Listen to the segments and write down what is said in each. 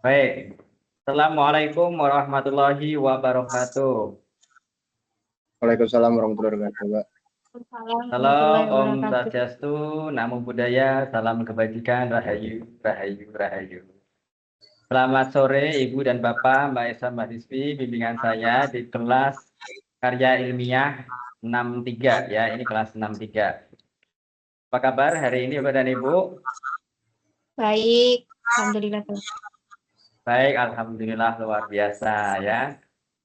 Baik. Assalamualaikum warahmatullahi wabarakatuh. Waalaikumsalam warahmatullahi wabarakatuh, Pak. Waalaikumsalam Salam warahmatullahi Om wabarakatuh. Swastiastu, Namo Buddhaya, salam kebajikan, Rahayu, Rahayu, Rahayu. Selamat sore Ibu dan Bapak, Mbak Esa, Mbak Rizvi, bimbingan saya di kelas karya ilmiah 63 ya, ini kelas 63. Apa kabar hari ini Bapak dan Ibu? Baik, alhamdulillah. Baik, Alhamdulillah luar biasa ya.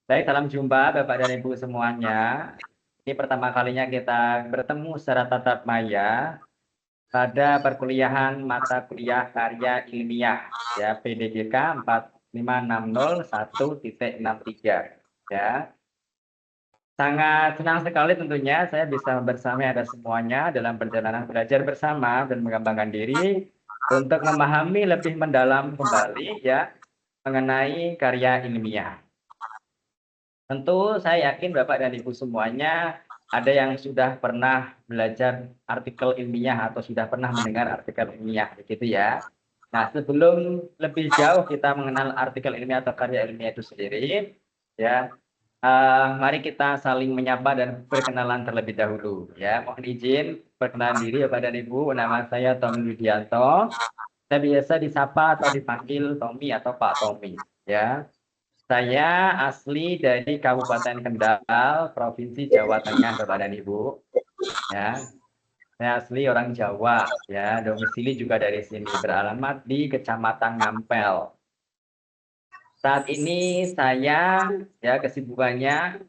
Baik, salam jumpa Bapak dan Ibu semuanya. Ini pertama kalinya kita bertemu secara tatap maya pada perkuliahan mata kuliah karya ilmiah ya PDGK 45601.63 ya. Sangat senang sekali tentunya saya bisa bersama Anda semuanya dalam perjalanan belajar bersama dan mengembangkan diri untuk memahami lebih mendalam kembali ya mengenai karya ilmiah. Tentu saya yakin Bapak dan Ibu semuanya ada yang sudah pernah belajar artikel ilmiah atau sudah pernah mendengar artikel ilmiah begitu ya. Nah, sebelum lebih jauh kita mengenal artikel ilmiah atau karya ilmiah itu sendiri, ya, mari kita saling menyapa dan perkenalan terlebih dahulu. Ya, mohon izin perkenalan diri Bapak dan Ibu. Nama saya Tommy Widianto. Saya biasa disapa atau dipanggil Tommy atau Pak Tommy. Ya, saya asli dari Kabupaten Kendal, Provinsi Jawa Tengah, Bapak dan Ibu. Ya, saya asli orang Jawa. Ya, domisili juga dari sini, beralamat di Kecamatan Ngampel. Saat ini saya ya kesibukannya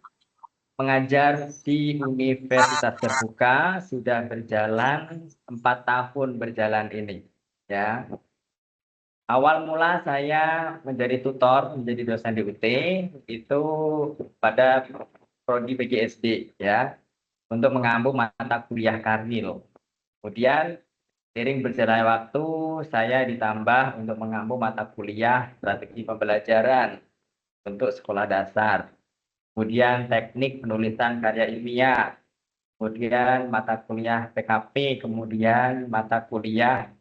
mengajar di Universitas Terbuka sudah berjalan 4 tahun berjalan ini. Ya, awal mula saya menjadi tutor, menjadi dosen di UT itu pada prodi PGSD ya, untuk mengampu mata kuliah Karnil. Kemudian seiring berjalannya waktu saya ditambah untuk mengampu mata kuliah strategi pembelajaran untuk sekolah dasar. Kemudian teknik penulisan karya ilmiah, kemudian mata kuliah PKP, kemudian mata kuliah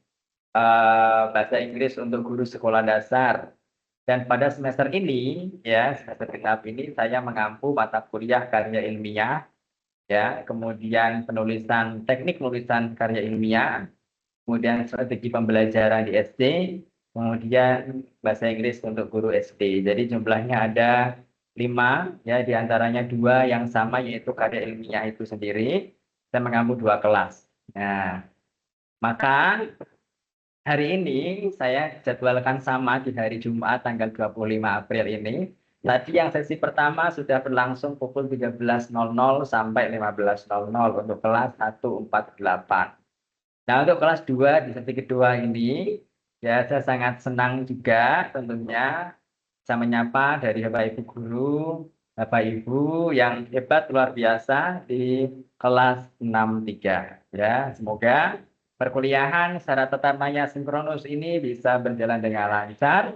bahasa Inggris untuk guru sekolah dasar. Dan pada semester ini, ya semester genap ini saya mengampu mata kuliah karya ilmiah, ya kemudian penulisan teknik penulisan karya ilmiah, kemudian strategi pembelajaran di SD, kemudian bahasa Inggris untuk guru SD. Jadi jumlahnya ada 5, ya diantaranya 2 yang sama yaitu karya ilmiah itu sendiri. Saya mengampu 2 kelas. Nah, maka hari ini saya jadwalkan sama di hari Jumat tanggal 25 April ini. Tadi yang sesi pertama sudah berlangsung pukul 13.00 sampai 15.00 untuk kelas 148. Nah, untuk kelas 2 di sesi kedua ini, ya saya sangat senang juga tentunya bisa menyapa dari Bapak Ibu guru, Bapak Ibu yang hebat luar biasa di kelas 63. Ya, semoga perkuliahan secara tatap maya sinkronus ini bisa berjalan dengan lancar,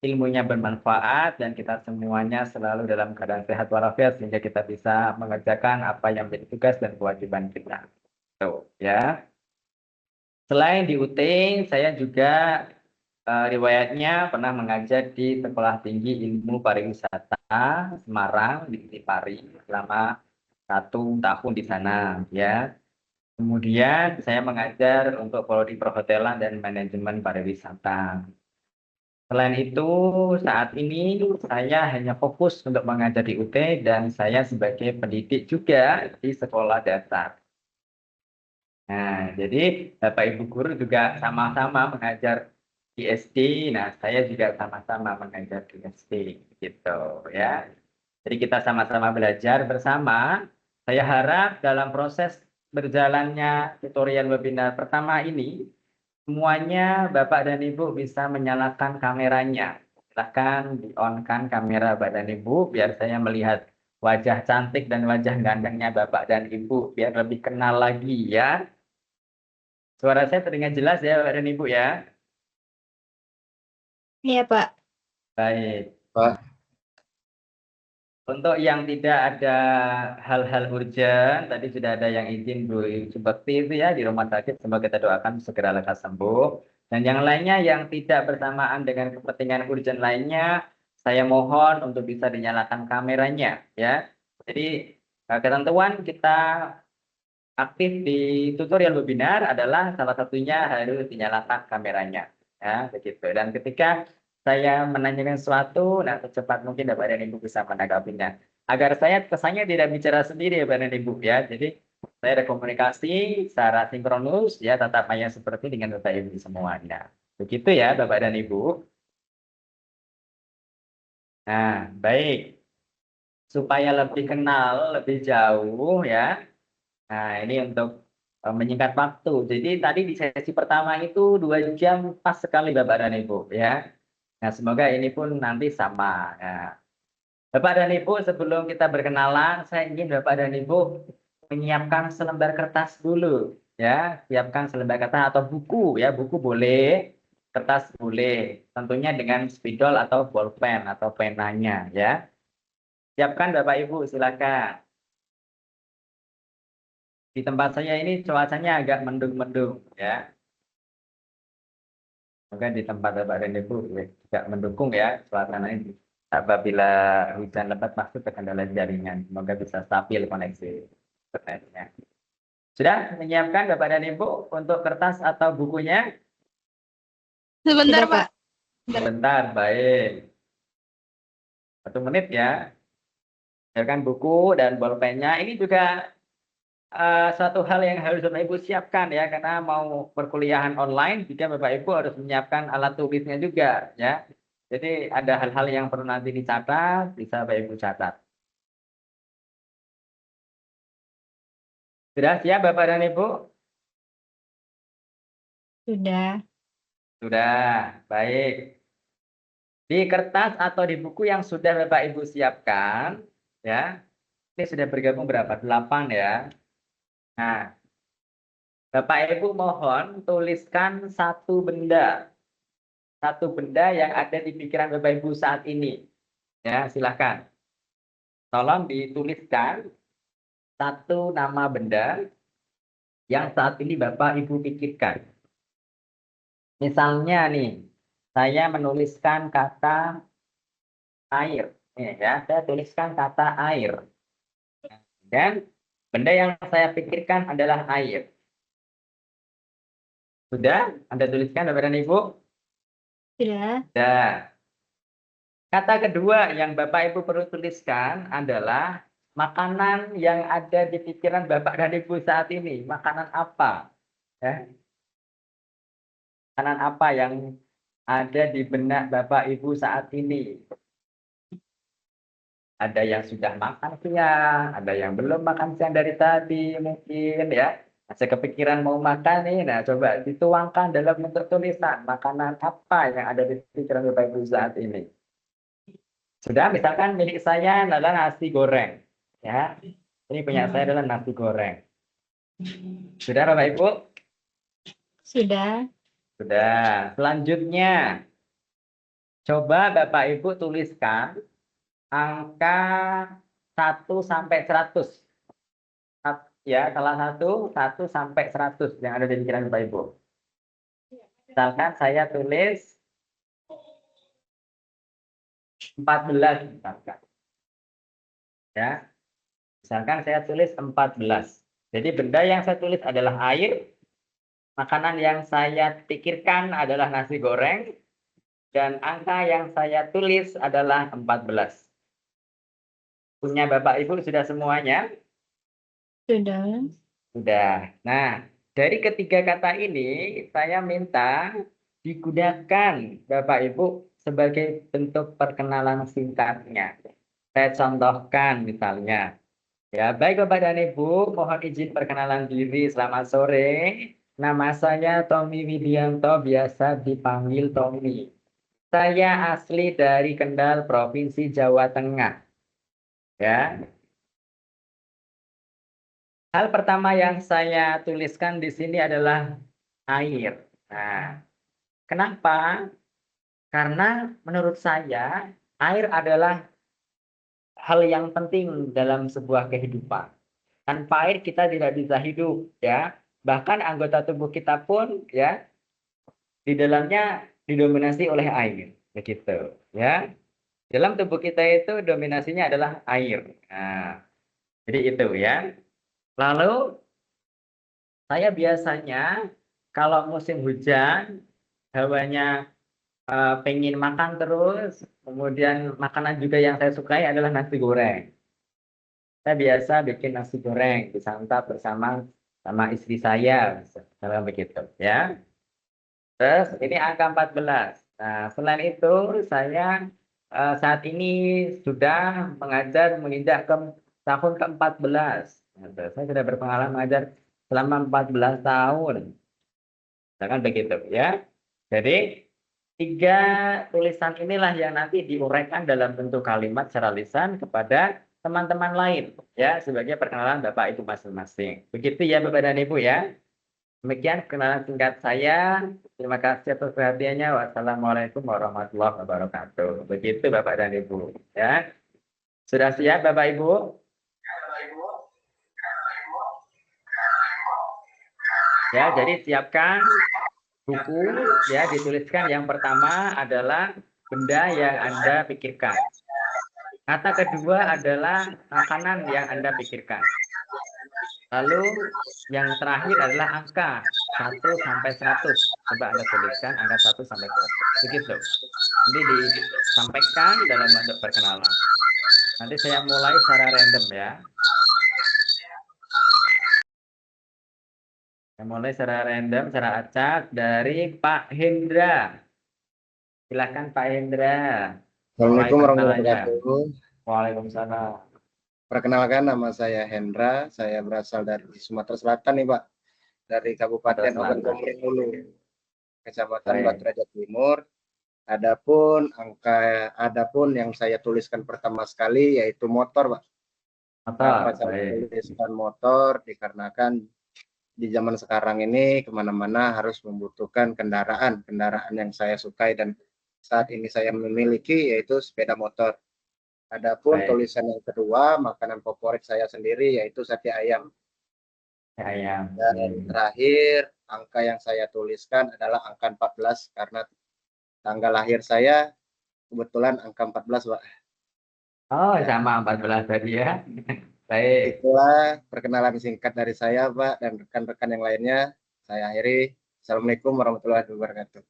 ilmunya bermanfaat, dan kita semuanya selalu dalam keadaan sehat walafiat sehingga kita bisa mengerjakan apa yang menjadi tugas dan kewajiban kita. Tuh, ya. Selain di UT, saya juga riwayatnya pernah mengajar di Sekolah Tinggi Ilmu Pariwisata Semarang di Unipari selama 1 tahun di sana, ya. Kemudian saya mengajar untuk prodi perhotelan dan manajemen pariwisata. Selain itu, saat ini saya hanya fokus untuk mengajar di UT dan saya sebagai pendidik juga di sekolah dasar. Nah, jadi Bapak Ibu guru juga sama-sama mengajar di SD. Nah, saya juga sama-sama mengajar di SD, gitu ya. Jadi kita sama-sama belajar bersama. Saya harap dalam proses berjalannya tutorial webinar pertama ini, semuanya Bapak dan Ibu bisa menyalakan kameranya. Silahkan di-on-kan kamera Bapak dan Ibu, biar saya melihat wajah cantik dan wajah gantengnya Bapak dan Ibu, biar lebih kenal lagi ya. Suara saya terdengar jelas ya, Bapak dan Ibu ya. Iya, Pak. Baik. Pak, Untuk yang tidak ada hal-hal urgent, tadi sudah ada yang izin Bu seperti itu ya di rumah sakit. Semoga kita doakan segera lekas sembuh. Dan yang lainnya yang tidak bersamaan dengan kepentingan urgent lainnya, saya mohon untuk bisa dinyalakan kameranya ya. Jadi ketentuan kita aktif di tutorial webinar adalah salah satunya harus dinyalakan kameranya ya begitu. Dan ketika saya menanyakan sesuatu, nah secepat mungkin Bapak dan Ibu bisa menanggapinya. Agar saya kesannya tidak bicara sendiri ya Bapak dan Ibu ya. Jadi saya ada komunikasi secara sinkronus ya tatap muka seperti dengan Bapak Ibu semuanya. Begitu ya Bapak dan Ibu. Nah, baik. Supaya lebih kenal lebih jauh ya. Nah, ini untuk menyingkat waktu. Jadi tadi di sesi pertama itu 2 jam pas sekali Bapak dan Ibu ya. Nah, semoga ini pun nanti sama. Nah, Bapak dan Ibu sebelum kita berkenalan, saya ingin Bapak dan Ibu menyiapkan selembar kertas dulu ya. Siapkan selembar kertas atau buku ya, buku boleh, kertas boleh. Tentunya dengan spidol atau bolpen atau penanya ya. Siapkan Bapak Ibu silakan. Di tempat saya ini cuacanya agak mendung-mendung ya. Semoga di tempat Bapak dan Ibu juga mendukung ya suasana ini. Apabila hujan lebat masuk ke kendala jaringan, semoga bisa stabil koneksi internetnya. Sudah menyiapkan Bapak dan Ibu untuk kertas atau bukunya? Sebentar, Sudah, Pak. Sebentar, baik. 1 menit ya. Siapkan buku dan bolpennya. Ini juga suatu hal yang harus Bapak Ibu siapkan ya, karena mau perkuliahan online juga Bapak Ibu harus menyiapkan alat tulisnya juga ya. Jadi ada hal-hal yang perlu nanti dicatat, bisa Bapak Ibu catat. Sudah siap Bapak dan Ibu? Sudah. Sudah, baik. Di kertas atau di buku yang sudah Bapak Ibu siapkan, ya, ini sudah bergabung berapa? 8 ya. Nah, Bapak Ibu mohon tuliskan satu benda yang ada di pikiran Bapak Ibu saat ini. Ya, silakan. Tolong dituliskan satu nama benda yang saat ini Bapak Ibu pikirkan. Misalnya nih, saya menuliskan kata air. Nih ya, saya tuliskan kata air. Dan benda yang saya pikirkan adalah air. Sudah? Anda tuliskan Bapak dan Ibu? Sudah. Sudah. Kata kedua yang Bapak Ibu perlu tuliskan adalah makanan yang ada di pikiran Bapak dan Ibu saat ini. Makanan apa? Ya. Makanan apa yang ada di benak Bapak Ibu saat ini? Ada yang sudah makan siang, ada yang belum makan siang dari tadi mungkin ya. Masih kepikiran mau makan nih, nah coba dituangkan dalam bentuk tulisan. Makanan apa yang ada di pikiran Bapak Ibu saat ini? Sudah, misalkan milik saya adalah nasi goreng. Ya, ini punya saya adalah nasi goreng. Sudah Bapak Ibu? Sudah. Sudah. Selanjutnya, coba Bapak Ibu tuliskan angka 1 sampai 100. Ya, salah satu 1 sampai 100 yang ada di pikiran Bapak Ibu. Misalkan saya tulis 14 misalkan. Ya. Misalkan saya tulis 14. Jadi benda yang saya tulis adalah air, makanan yang saya pikirkan adalah nasi goreng, dan angka yang saya tulis adalah 14. Punya Bapak Ibu sudah semuanya? Sudah. Sudah. Nah, dari ketiga kata ini saya minta digunakan Bapak Ibu sebagai bentuk perkenalan singkatnya. Saya contohkan misalnya. Ya, baik Bapak dan Ibu, mohon izin perkenalan diri. Selamat sore. Nama saya Tommy Widianto, biasa dipanggil Tommy. Saya asli dari Kendal, Provinsi Jawa Tengah. Ya. Hal pertama yang saya tuliskan di sini adalah air. Nah, kenapa? Karena menurut saya air adalah hal yang penting dalam sebuah kehidupan. Tanpa air kita tidak bisa hidup, ya. Bahkan anggota tubuh kita pun, ya, di dalamnya didominasi oleh air, begitu ya. Dalam tubuh kita itu dominasinya adalah air. Nah, jadi itu ya. Lalu saya biasanya kalau musim hujan, hawanya pengen makan terus, kemudian makanan juga yang saya sukai adalah nasi goreng. Saya biasa bikin nasi goreng, disantap bersama sama istri saya, misalnya begitu ya. Terus ini angka 14. Nah, selain itu saya saat ini sudah mengajar menginjak ke tahun ke-14. Gitu. Saya sudah berpengalaman mengajar selama 14 tahun. Misalkan begitu ya. Jadi tiga tulisan inilah yang nanti diuraikan dalam bentuk kalimat secara lisan kepada teman-teman lain ya sebagai perkenalan Bapak Ibu masing-masing. Begitu ya Bapak dan Ibu ya. Demikian perkenalan singkat saya. Terima kasih atas perhatiannya. Wassalamualaikum warahmatullahi wabarakatuh. Begitu Bapak dan Ibu ya. Sudah siap Bapak Ibu? Ya, jadi siapkan buku ya, dituliskan yang pertama adalah benda yang Anda pikirkan. Kata kedua adalah makanan yang Anda pikirkan. Lalu yang terakhir adalah angka 1 sampai 100. Coba Anda tuliskan angka 1 sampai 100. Begitu. Nanti disampaikan dalam bentuk perkenalan. Nanti saya mulai secara random ya. Saya mulai secara random, secara acak dari Pak Hendra. Silakan Pak Hendra. Mulai Assalamualaikum warahmatullahi perkenalannya. wabarakatuh. Waalaikumsalam. Perkenalkan, nama saya Hendra. Saya berasal dari Sumatera Selatan nih, Pak. Dari Kabupaten Sumatera Ogan Selatan. Komering Hulu, Kecamatan Baik. Batu Raja Timur. Adapun yang saya tuliskan pertama sekali yaitu motor, Pak. Kenapa Motor. saya Baik. tuliskan motor? Dikarenakan di zaman sekarang ini kemana-mana harus membutuhkan kendaraan yang saya sukai dan saat ini saya memiliki yaitu sepeda motor. Adapun Baik. tulisan yang kedua, makanan favorit saya sendiri yaitu sate ayam. Ayam. Dan terakhir, angka yang saya tuliskan adalah angka 14 karena tanggal lahir saya kebetulan angka 14, Pak. Oh, Ya, sama 14 tadi ya. Baik. itulah perkenalan singkat dari saya, Pak, dan rekan-rekan yang lainnya. Saya akhiri. Assalamualaikum warahmatullahi wabarakatuh.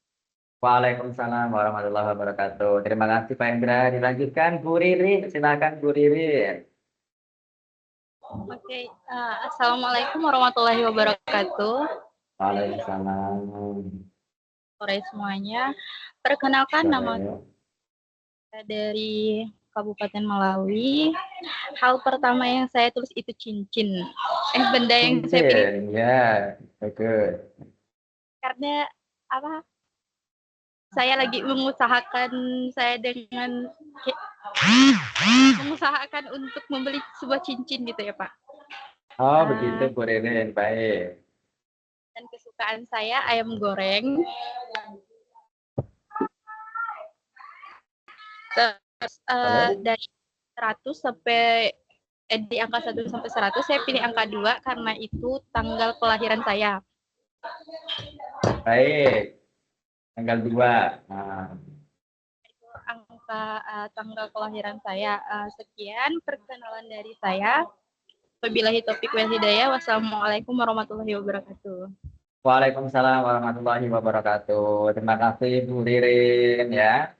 Waalaikumsalam warahmatullahi wabarakatuh. Terima kasih Pak Hendra. Dilanjutkan Bu Ririn. Silakan Bu Ririn. Oke, Assalamualaikum warahmatullahi wabarakatuh. Waalaikumsalam. Sore semuanya. Perkenalkan nama Sore. saya dari Kabupaten Malawi. Hal pertama yang saya tulis itu cincin. Benda yang saya pilih Cincin. Ya, bagus. karena apa? Saya lagi mengusahakan mengusahakan untuk membeli sebuah cincin gitu ya Pak. Oh, begitu Bu Ririn. Baik. Dan kesukaan saya ayam goreng. Terus Lalu? dari 100 sampai di angka 1 sampai 100 saya pilih angka 2 karena itu tanggal kelahiran saya. Baik. Tanggal 2. Nah, Itu angka tanggal kelahiran saya. Sekian perkenalan dari saya. Wabillahi taufiq wal hidayah. Wassalamualaikum warahmatullahi wabarakatuh. Waalaikumsalam warahmatullahi wabarakatuh. Terima kasih Bu Ririn ya.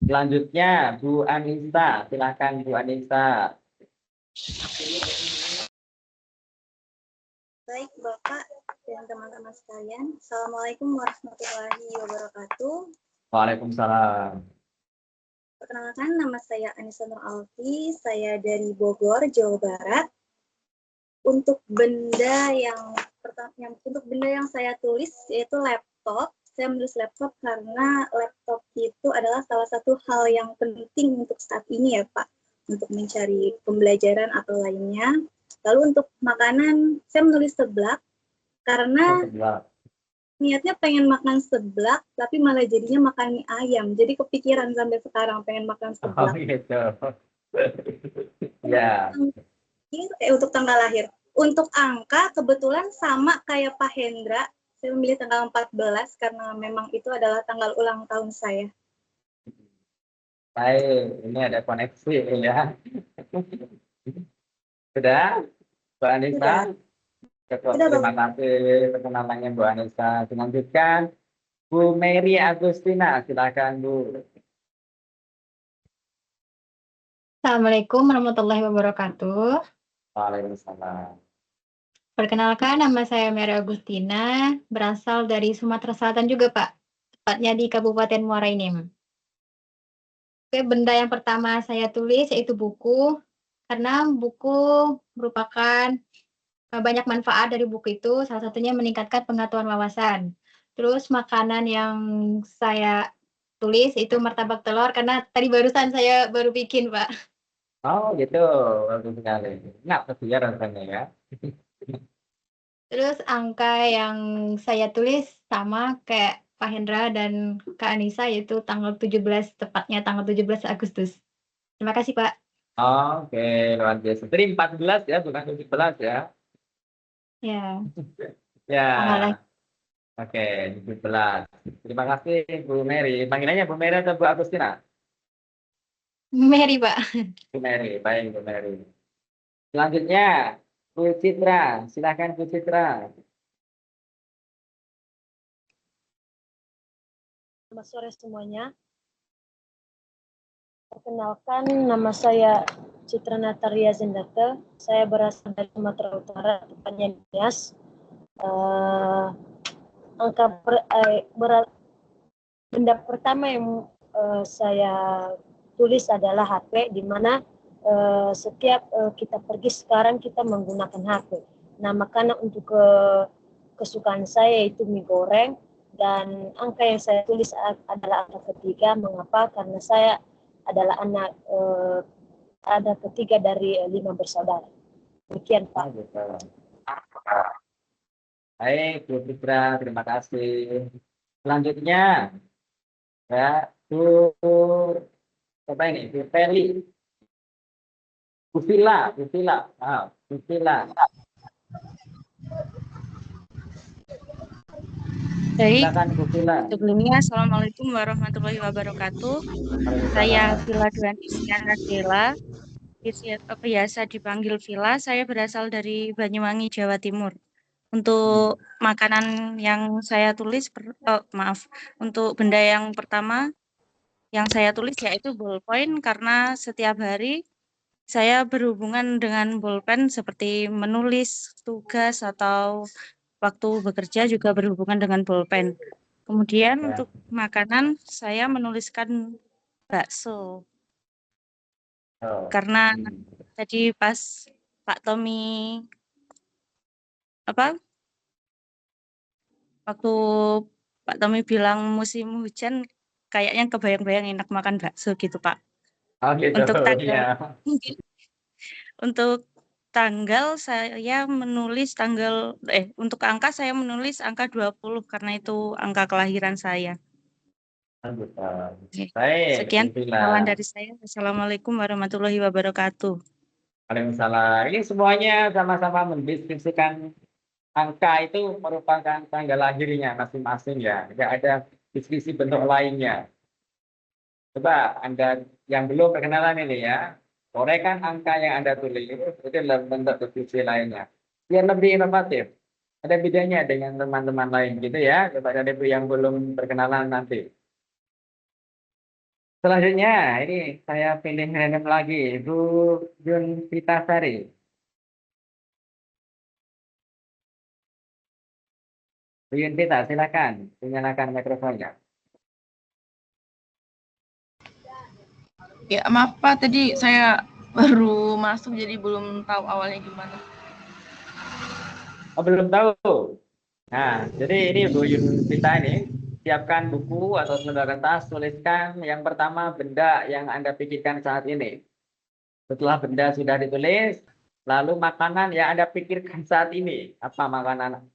Selanjutnya Bu Anissa. Silakan Bu Anissa. Baik Bapak dan teman-teman sekalian, Assalamualaikum warahmatullahi wabarakatuh. Waalaikumsalam. Perkenalkan, nama saya Anissa Nur Alfi, saya dari Bogor, Jawa Barat. Untuk benda yang saya tulis yaitu laptop. Saya menulis laptop karena laptop itu adalah salah satu hal yang penting untuk saat ini ya Pak, untuk mencari pembelajaran atau lainnya. Lalu untuk makanan, saya menulis seblak karena niatnya pengen makan seblak, tapi malah jadinya makan mie ayam. Jadi kepikiran sampai sekarang pengen makan seblak. Oh gitu. Ya. Untuk tanggal lahir. Untuk angka, kebetulan sama kayak Pak Hendra. Saya memilih tanggal 14 karena memang itu adalah tanggal ulang tahun saya. Baik, ini ada koneksi ya. Sudah, Bu Anissa? Cukup, Sudah, terima kasih perkenalannya Bu Anissa. Selanjutkan, Bu Mary Agustina, silakan Bu. Assalamualaikum warahmatullahi wabarakatuh. Waalaikumsalam. Perkenalkan, nama saya Mary Agustina, berasal dari Sumatera Selatan juga, Pak. Tepatnya di Kabupaten Muara Enim. Oke, benda yang pertama saya tulis yaitu buku, karena buku merupakan banyak manfaat dari buku itu, salah satunya meningkatkan pengetahuan wawasan. Terus makanan yang saya tulis itu martabak telur, karena tadi barusan saya baru bikin, Pak. Oh gitu, bagus sekali. Enak pasti ya rasanya ya. Terus angka yang saya tulis sama kayak Pak Hendra dan Kak Anissa, yaitu tanggal 17, tepatnya tanggal 17 Agustus. Terima kasih, Pak. Oke, luar biasa. Jadi 14 ya, bukan 17 ya. Ya, tambah lagi. Ya, oke, 17. Terima kasih Bu Mary. Panggilannya Bu Mary atau Bu Agustina? Mary, Pak. Bu Mary, baik Bu Mary. Selanjutnya, Bu Citra. Silakan Bu Citra. Selamat sore semuanya. Perkenalkan, nama saya Citra Natalia Zendata. Saya berasal dari Sumatera Utara, tepatnya Nias. Benda pertama yang saya tulis adalah HP, di mana setiap kita pergi sekarang kita menggunakan HP. Nah, makanan untuk kesukaan saya itu mie goreng, dan angka yang saya tulis adalah angka ketiga. Mengapa? Karena saya adalah anak ada ketiga dari 5 bersaudara. Demikian, Pak. Baik, Bu Citra, terima kasih. Selanjutnya, ya, Bu apa ini? Bu Feli. Bu Vila, Bu Vila. Bu Vila. Baik, Silakan Bu Vila. sebelumnya Assalamualaikum warahmatullahi wabarakatuh. Saya Vila Duani Siana Dela, biasa dipanggil Vila. Saya berasal dari Banyuwangi, Jawa Timur. Untuk makanan yang saya tulis, untuk benda yang pertama yang saya tulis yaitu ballpoint, karena setiap hari saya berhubungan dengan bolpen seperti menulis tugas atau waktu bekerja juga berhubungan dengan bolpen. Kemudian Ya. untuk makanan saya menuliskan bakso. Oh. Karena tadi pas Pak Tommy waktu Pak Tommy bilang musim hujan, kayaknya kebayang-bayang enak makan bakso gitu, Pak. Oh gitu, Untuk tanggal ya. untuk tanggal saya menulis untuk angka saya menulis angka 20 karena itu angka kelahiran saya. Oke. Baik, Sekian Bu Vila. perkenalan dari saya. Assalamualaikum warahmatullahi wabarakatuh. Waalaikumsalam. Ini semuanya sama-sama mendeskripsikan angka itu merupakan tanggal lahirnya masing-masing ya. Tidak ada deskripsi bentuk lainnya. Coba Anda yang belum perkenalan ini ya, torehkan angka yang Anda tulis itu dalam bentuk deskripsi lainnya. Biar lebih inovatif. Ada bedanya dengan teman-teman lain gitu ya, kepada Ibu yang belum perkenalan nanti. Selanjutnya, ini saya pilih random lagi, Bu Yun Pitasari. Bu Yun Pita, silakan menyalakan mikrofonnya. Ya, maaf Pak, tadi saya baru masuk jadi belum tahu awalnya gimana. Oh, belum tahu. Nah, jadi ini Bu Yun Pita ini, siapkan buku atau lembar kertas, tuliskan yang pertama benda yang Anda pikirkan saat ini. Setelah benda sudah ditulis, lalu makanan yang Anda pikirkan saat ini. Apa makanan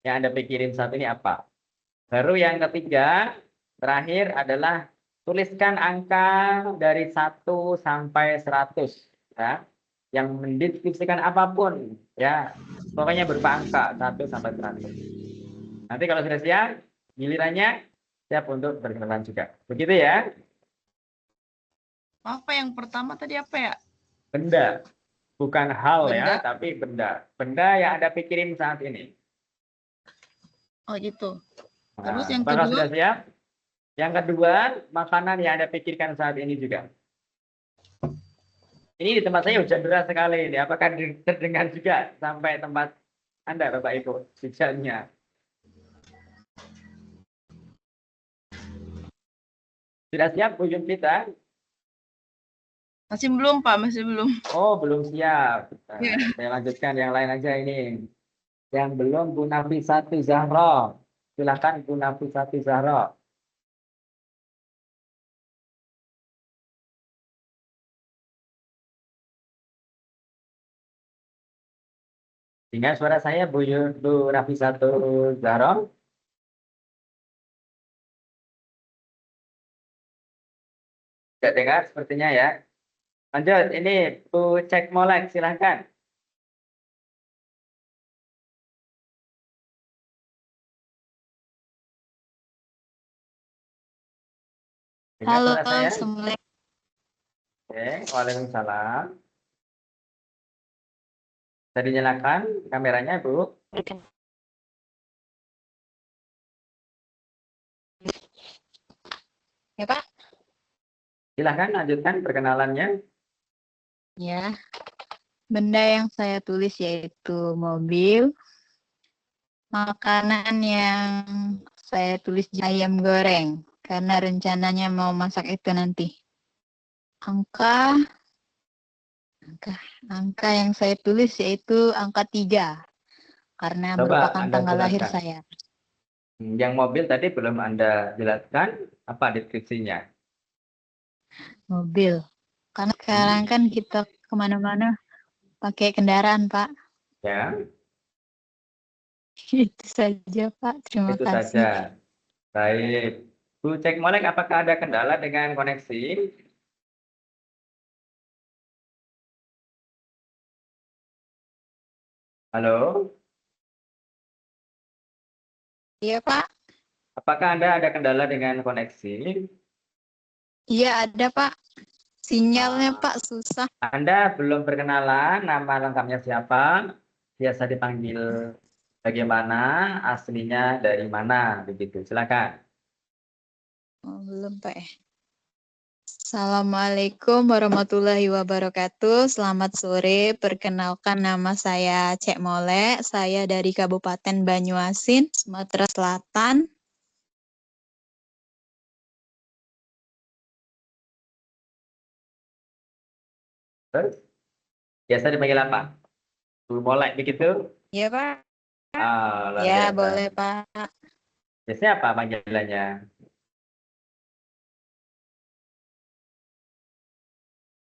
yang Anda pikirin saat ini apa? Baru yang ketiga, terakhir adalah tuliskan angka dari 1 sampai 100. Ya. Yang mendeskripsikan apapun. Ya, pokoknya berupa angka 1 sampai 100. Nanti kalau sudah siap, gilirannya siap untuk berkenalan juga. Begitu ya? Apa yang pertama tadi apa ya? Benda. Bukan hal ya, Benda. tapi benda. Benda yang Anda pikirin saat ini. Oh gitu. Nah, Terus yang apakah kedua? sudah siap? Yang kedua, makanan yang Anda pikirkan saat ini juga. Ini di tempat saya hujan deras sekali ini. Apakah terdengar juga sampai tempat Anda, Bapak Ibu, hujannya? Sudah siap Bu Yunvita? Masih belum, Pak, masih belum. Oh, belum siap. Nah, Iya. saya lanjutkan yang lain aja ini. Yang belum Bu Nafisati Zahra. Silakan Bu Nafisati Zahra. Dengar suara saya Bu Nafisatu Zahra? Tidak dengar sepertinya ya. Lanjut, ini Bu Cek Molek, silahkan. Dengar Halo, suara saya? Assalamualaikum. Oke, waalaikumsalam. Bisa dinyalakan kameranya, Bu? Ya, Pak? Silahkan lanjutkan perkenalannya. Ya. Benda yang saya tulis yaitu mobil. Makanan yang saya tulis ayam goreng. Karena rencananya mau masak itu nanti. Angka yang saya tulis yaitu angka 3. Karena Coba merupakan Anda tanggal lahir jelaskan. saya. Yang mobil tadi belum Anda jelaskan, apa deskripsinya? Mobil. Karena sekarang kan kita kemana-mana pakai kendaraan, Pak. Ya, Itu saja, Pak. Terima itu kasih. saja. Baik. Bu Cek Molek, apakah ada kendala dengan koneksi? Halo? Iya, Pak. Apakah Anda ada kendala dengan koneksi? Iya, ada, Pak. Sinyalnya, Pak, susah. Anda belum berkenalan, nama lengkapnya siapa? Biasa dipanggil bagaimana? Aslinya dari mana? Begitu. Silakan. Oh, belum, Pak. Assalamualaikum warahmatullahi wabarakatuh. Selamat sore. Perkenalkan nama saya Cek Molek. Saya dari Kabupaten Banyuasin, Sumatera Selatan. Terus? Biasa dipanggil apa? Bu Molek begitu? Iya, Pak. Ah, luar Ya, biasa. boleh, Pak. Biasanya apa panggilannya?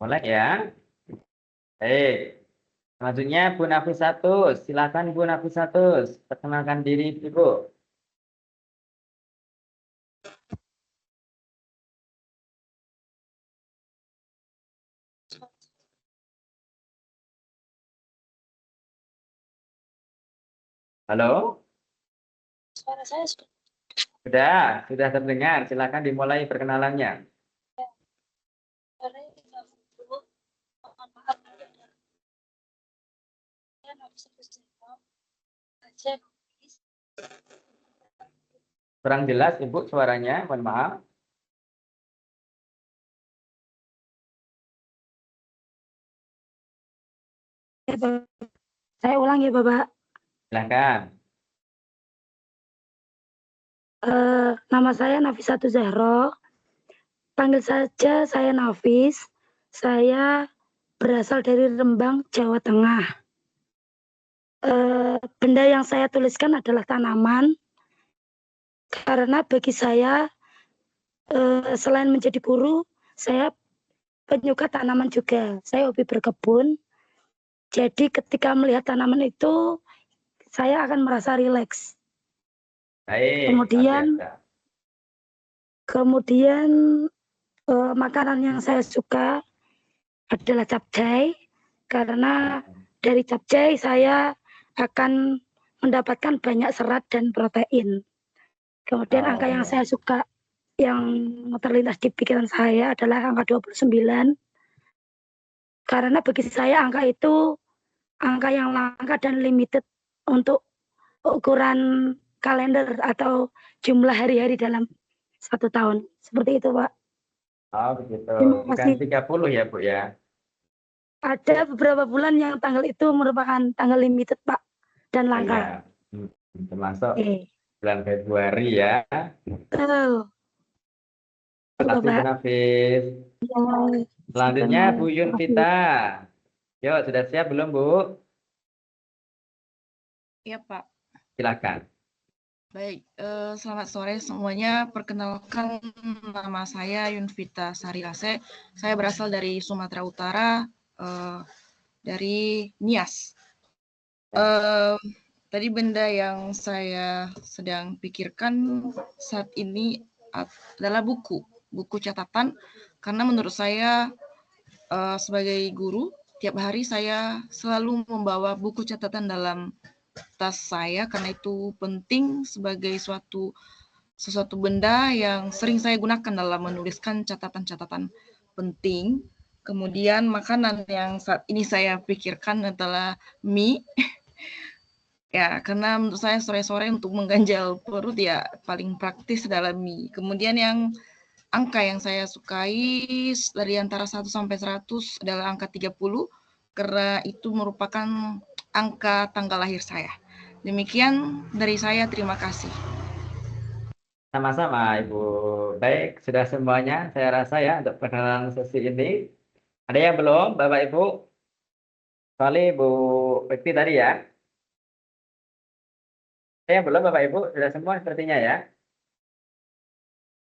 Molek ya. Baik. Selanjutnya Bu Nafisatus. Silakan Bu Nafisatus. Perkenalkan diri, Ibu. Halo? Suara saya Sudah terdengar. Silakan dimulai perkenalannya. Kurang jelas, Ibu, suaranya. Mohon maaf. Saya ulang ya, Bapak. Silakan. Nama saya Nafisatu Zahro. Panggil saja saya Nafis. Saya berasal dari Rembang, Jawa Tengah. Benda yang saya tuliskan adalah tanaman. Karena bagi saya, selain menjadi guru, saya penyuka tanaman juga. Saya hobi berkebun. Jadi ketika melihat tanaman itu, saya akan merasa rileks. Baik. Kemudian makanan yang saya suka adalah capcay, karena dari capcay saya akan mendapatkan banyak serat dan protein. Kemudian angka yang saya suka, yang terlintas di pikiran saya adalah angka 29. Karena bagi saya angka itu angka yang langka dan limited untuk ukuran kalender atau jumlah hari-hari dalam satu tahun. Seperti itu, Pak. Oh, begitu. Terima Bukan kasih. 30 ya, Bu ya? Ada beberapa bulan yang tanggal itu merupakan tanggal limited, Pak, dan Iya. langka. Termasuk Oke. bulan Februari ya. Betul. Terima kasih, Bu Bapak. Nafis. Ya, Selanjutnya sama-sama. Bu Yunvita. Yuk, sudah siap belum, Bu? Iya, Pak. Silakan. Baik, selamat sore semuanya. Perkenalkan, nama saya Yunvita Sarilase. Saya berasal dari Sumatera Utara, dari Nias. Tadi benda yang saya sedang pikirkan saat ini adalah buku catatan, karena menurut saya sebagai guru, tiap hari saya selalu membawa buku catatan dalam tas saya, karena itu penting sebagai sesuatu benda yang sering saya gunakan dalam menuliskan catatan-catatan penting. Kemudian makanan yang saat ini saya pikirkan adalah mie. Ya, karena menurut saya sore-sore untuk mengganjal perut ya paling praktis adalah mie. Kemudian yang angka yang saya sukai dari antara 1 sampai 100 adalah angka 30, karena itu merupakan angka tanggal lahir saya. Demikian dari saya, terima kasih. Sama-sama, Ibu. Baik, sudah semuanya saya rasa ya untuk perkenalan sesi ini. Ada yang belum, Bapak Ibu? Kecuali Bu Bekti tadi ya. Ada yang belum, Bapak Ibu? Sudah semua sepertinya ya.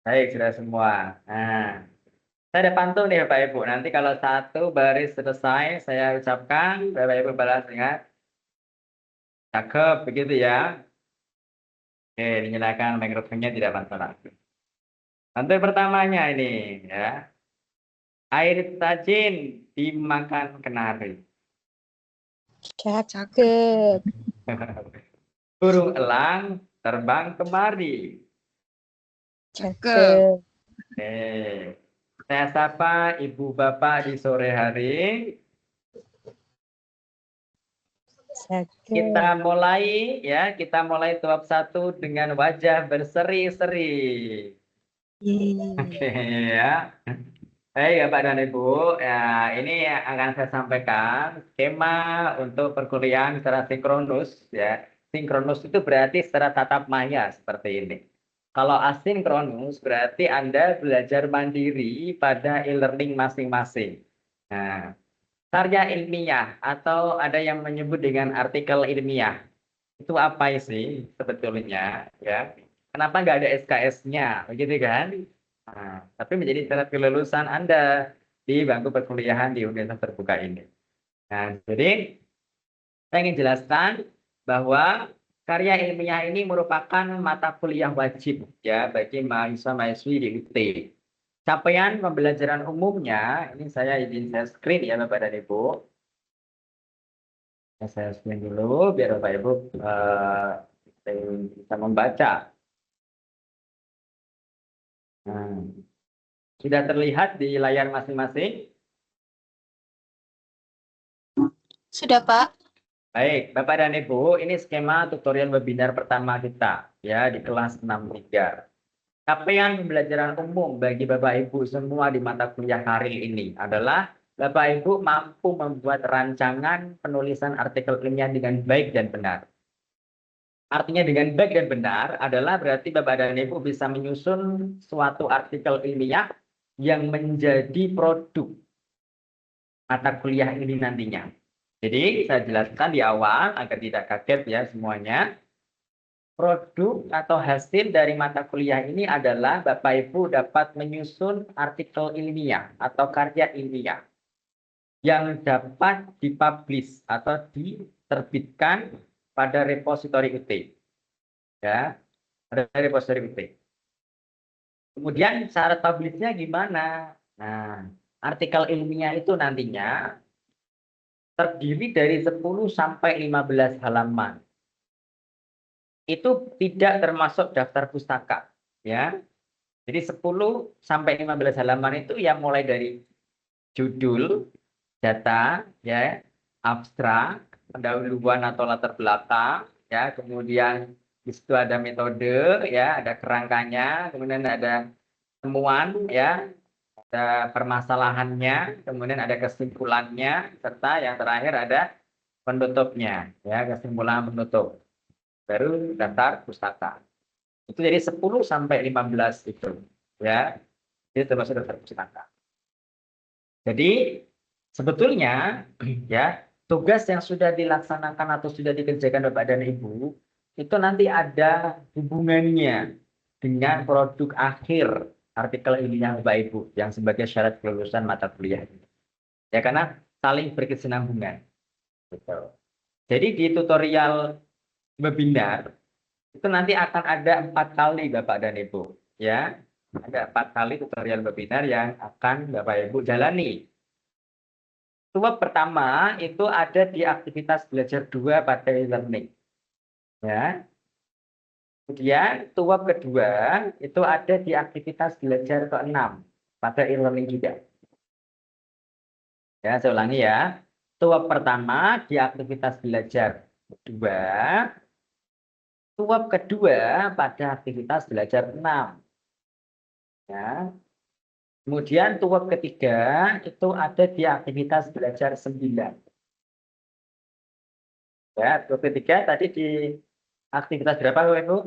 Baik, sudah semua. Nah, saya ada pantun nih Bapak Ibu. Nanti kalau satu baris selesai, saya ucapkan, Bapak Ibu balas dengan cakep, begitu ya. Oke, dinyalakan mikrofonnya, tidak masalah. Pantun pertamanya ini ya. Air tajin dimakan kenari. Cakep. Burung elang terbang kemari. Cakep. Oke. Saya sapa Ibu Bapak di sore hari. Kita mulai ya, kita mulai bab 1 dengan wajah berseri-seri. Oke ya. Baik Bapak dan Ibu, ya ini yang akan saya sampaikan skema untuk perkuliahan secara sinkronus ya. Sinkronus itu berarti secara tatap maya seperti ini. Kalau asinkronus berarti Anda belajar mandiri pada e-learning masing-masing. Nah, karya ilmiah atau ada yang menyebut dengan artikel ilmiah. Itu apa sih sebetulnya ya? Kenapa nggak ada SKS-nya, begitu kan? Nah, tapi menjadi syarat kelulusan Anda di bangku perkuliahan di universitas terbuka ini. Nah, jadi saya ingin jelaskan bahwa karya ilmiah ini merupakan mata kuliah wajib ya bagi mahasiswa-mahasiswi di UT. Capaian pembelajaran umumnya, ini saya izin saya screen ya Bapak dan Ibu. Saya screen dulu biar Bapak Ibu bisa membaca. Nah, sudah terlihat di layar masing-masing? Sudah, Pak. Baik, Bapak dan Ibu, ini skema tutorial webinar pertama kita ya di kelas 63. Capaian pembelajaran umum bagi Bapak Ibu semua di mata kuliah karir ini adalah Bapak Ibu mampu membuat rancangan penulisan artikel ilmiah dengan baik dan benar. Artinya dengan baik dan benar adalah berarti Bapak dan Ibu bisa menyusun suatu artikel ilmiah yang menjadi produk mata kuliah ini nantinya. Jadi saya jelaskan di awal agar tidak kaget ya semuanya. Produk atau hasil dari mata kuliah ini adalah Bapak Ibu dapat menyusun artikel ilmiah atau karya ilmiah yang dapat dipublish atau diterbitkan pada repositori UT. Ya, pada repositori UT. Kemudian syarat publishnya gimana? Nah, artikel ilmiah itu nantinya terdiri dari 10 sampai 15 halaman. itu tidak termasuk daftar pustaka, ya. Jadi 10 sampai 15 halaman itu yang mulai dari judul, data, ya, abstrak, pendahuluan atau latar belakang, ya, kemudian di situ ada metode, ya, ada kerangkanya, kemudian ada temuan, ya, ada permasalahannya, kemudian ada kesimpulannya, serta yang terakhir ada penutupnya, ya, kesimpulan penutup. Baru daftar pustaka. Itu jadi 10 sampai 15 itu, ya. Itu termasuk daftar pustaka. Jadi sebetulnya ya tugas yang sudah dilaksanakan atau sudah dikerjakan Bapak dan Ibu itu nanti ada hubungannya dengan produk akhir artikel ilmiah Bapak Ibu yang sebagai syarat kelulusan mata kuliah ini. Ya karena saling berkesinambungan. Gitu. Jadi di tutorial webinar itu nanti akan ada 4 kali Bapak dan Ibu, ya. Ada 4 kali tutorial webinar yang akan Bapak Ibu jalani. Tuap pertama itu ada di aktivitas belajar 2 pada e-learning. Ya. Kemudian tuap kedua itu ada di aktivitas belajar ke-6 pada e-learning juga. Ya, saya ulangi ya. Tuap pertama di aktivitas belajar 2. Tuap kedua pada aktivitas belajar 6. Ya. Kemudian tuap ketiga itu ada di aktivitas belajar 9. Ya, tuap ketiga tadi di aktivitas berapa Bapak Ibu?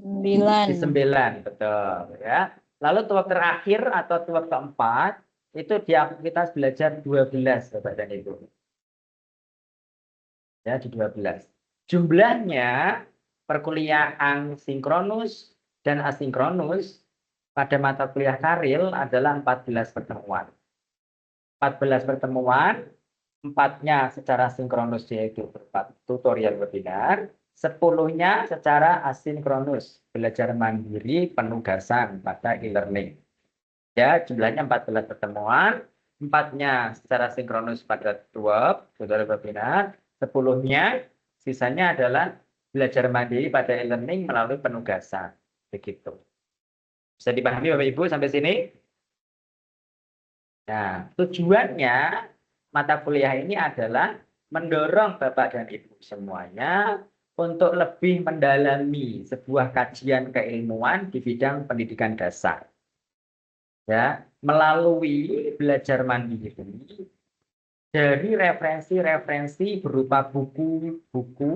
9. Di 9, betul ya. Lalu tuap terakhir atau tuap keempat itu di aktivitas belajar 12 Bapak dan Ibu. Ya, di 12. Jumlahnya perkuliahan sinkronus dan asinkronus pada mata kuliah Karil adalah 14 pertemuan. 14 pertemuan, 4-nya secara sinkronus yaitu berupa tutorial webinar, 10-nya secara asinkronus, belajar mandiri penugasan pada e-learning. Ya, jumlahnya 14 pertemuan, 4-nya secara sinkronus pada tuap, tutorial webinar, 10-nya sisanya adalah belajar mandiri pada e-learning melalui penugasan. Begitu. Bisa dipahami Bapak Ibu sampai sini? Nah, tujuannya mata kuliah ini adalah mendorong Bapak dan Ibu semuanya untuk lebih mendalami sebuah kajian keilmuan di bidang pendidikan dasar. Ya, melalui belajar mandiri dari referensi-referensi berupa buku-buku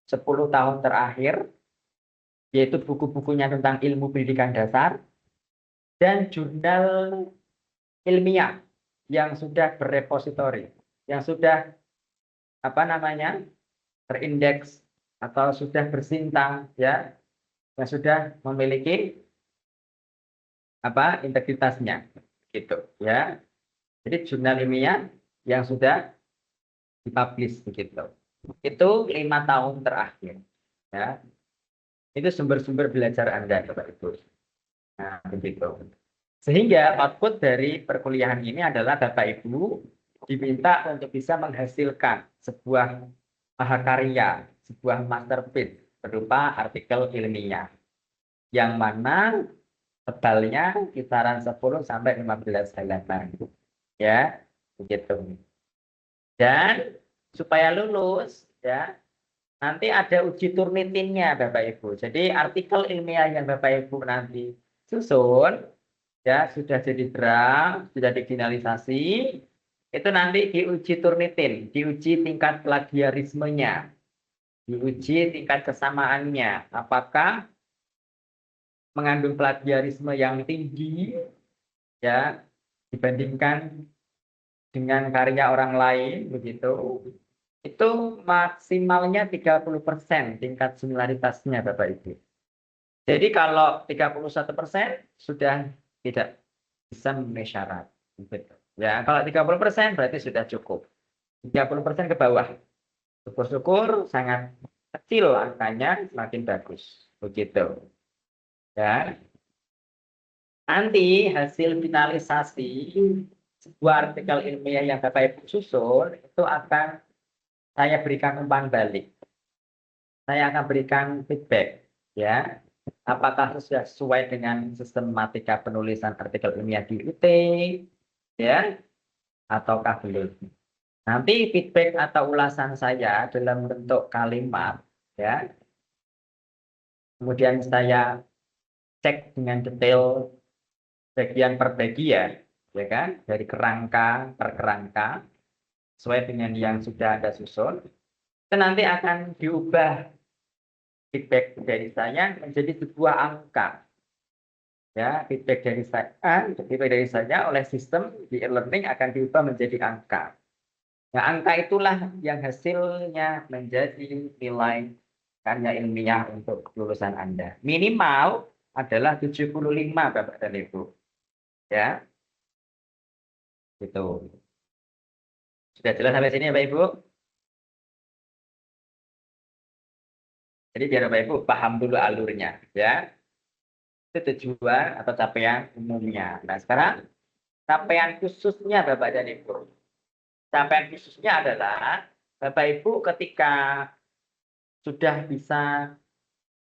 10 tahun terakhir, yaitu buku-bukunya tentang ilmu pendidikan dasar, dan jurnal ilmiah yang sudah berrepositori, yang sudah terindeks atau sudah bersintang, ya, yang sudah memiliki integritasnya, gitu, ya. Jadi jurnal ilmiah yang sudah dipublish begitu. Itu 5 tahun terakhir, ya. Itu sumber-sumber belajar Anda, Bapak Ibu. Nah, begitu. Sehingga output dari perkuliahan ini adalah Bapak Ibu diminta untuk bisa menghasilkan sebuah mahakarya, sebuah masterpiece berupa artikel ilmiah yang mana tebalnya kisaran 10 sampai 15 halaman. Ya, begitu. Dan supaya lulus, ya, nanti ada uji turnitinnya Bapak Ibu. Jadi artikel ilmiah yang Bapak Ibu nanti susun, ya, sudah jadi draft, sudah difinalisasi, itu nanti diuji turnitin, diuji tingkat plagiarismenya, diuji tingkat kesamaannya, apakah mengandung plagiarisme yang tinggi, ya, dibandingkan dengan karya orang lain, begitu. Itu maksimalnya 30% tingkat similaritasnya Bapak Ibu. Jadi kalau 31% sudah tidak bisa memenuhi syarat. Ya, kalau 30% berarti sudah cukup. 30% ke bawah. Syukur-syukur sangat kecil angkanya, semakin bagus. Begitu. Ya. Nanti hasil finalisasi sebuah artikel ilmiah yang Bapak Ibu susun itu akan saya berikan umpan balik. Saya akan berikan feedback, ya. Apakah sudah sesuai dengan sistematika penulisan artikel ilmiah di UT, ya, ataukah belum? Nanti feedback atau ulasan saya dalam bentuk kalimat, ya. Kemudian saya cek dengan detail bagian per bagian, ya kan, dari kerangka per kerangka, sesuai dengan yang sudah Anda susun. Itu nanti akan diubah feedback dari saya menjadi sebuah angka. Ya, feedback dari saya oleh sistem di e-learning akan diubah menjadi angka. Nah, angka itulah yang hasilnya menjadi nilai karya ilmiah untuk lulusan Anda. Minimal adalah 75, Bapak dan Ibu. Ya. Gitu. Sudah jelas sampai sini ya, Bapak Ibu? Jadi biar Bapak Ibu paham dulu alurnya, ya. Itu tujuan atau capaian umumnya. Nah, sekarang capaian khususnya Bapak dan Ibu. Capaian khususnya adalah Bapak Ibu ketika sudah bisa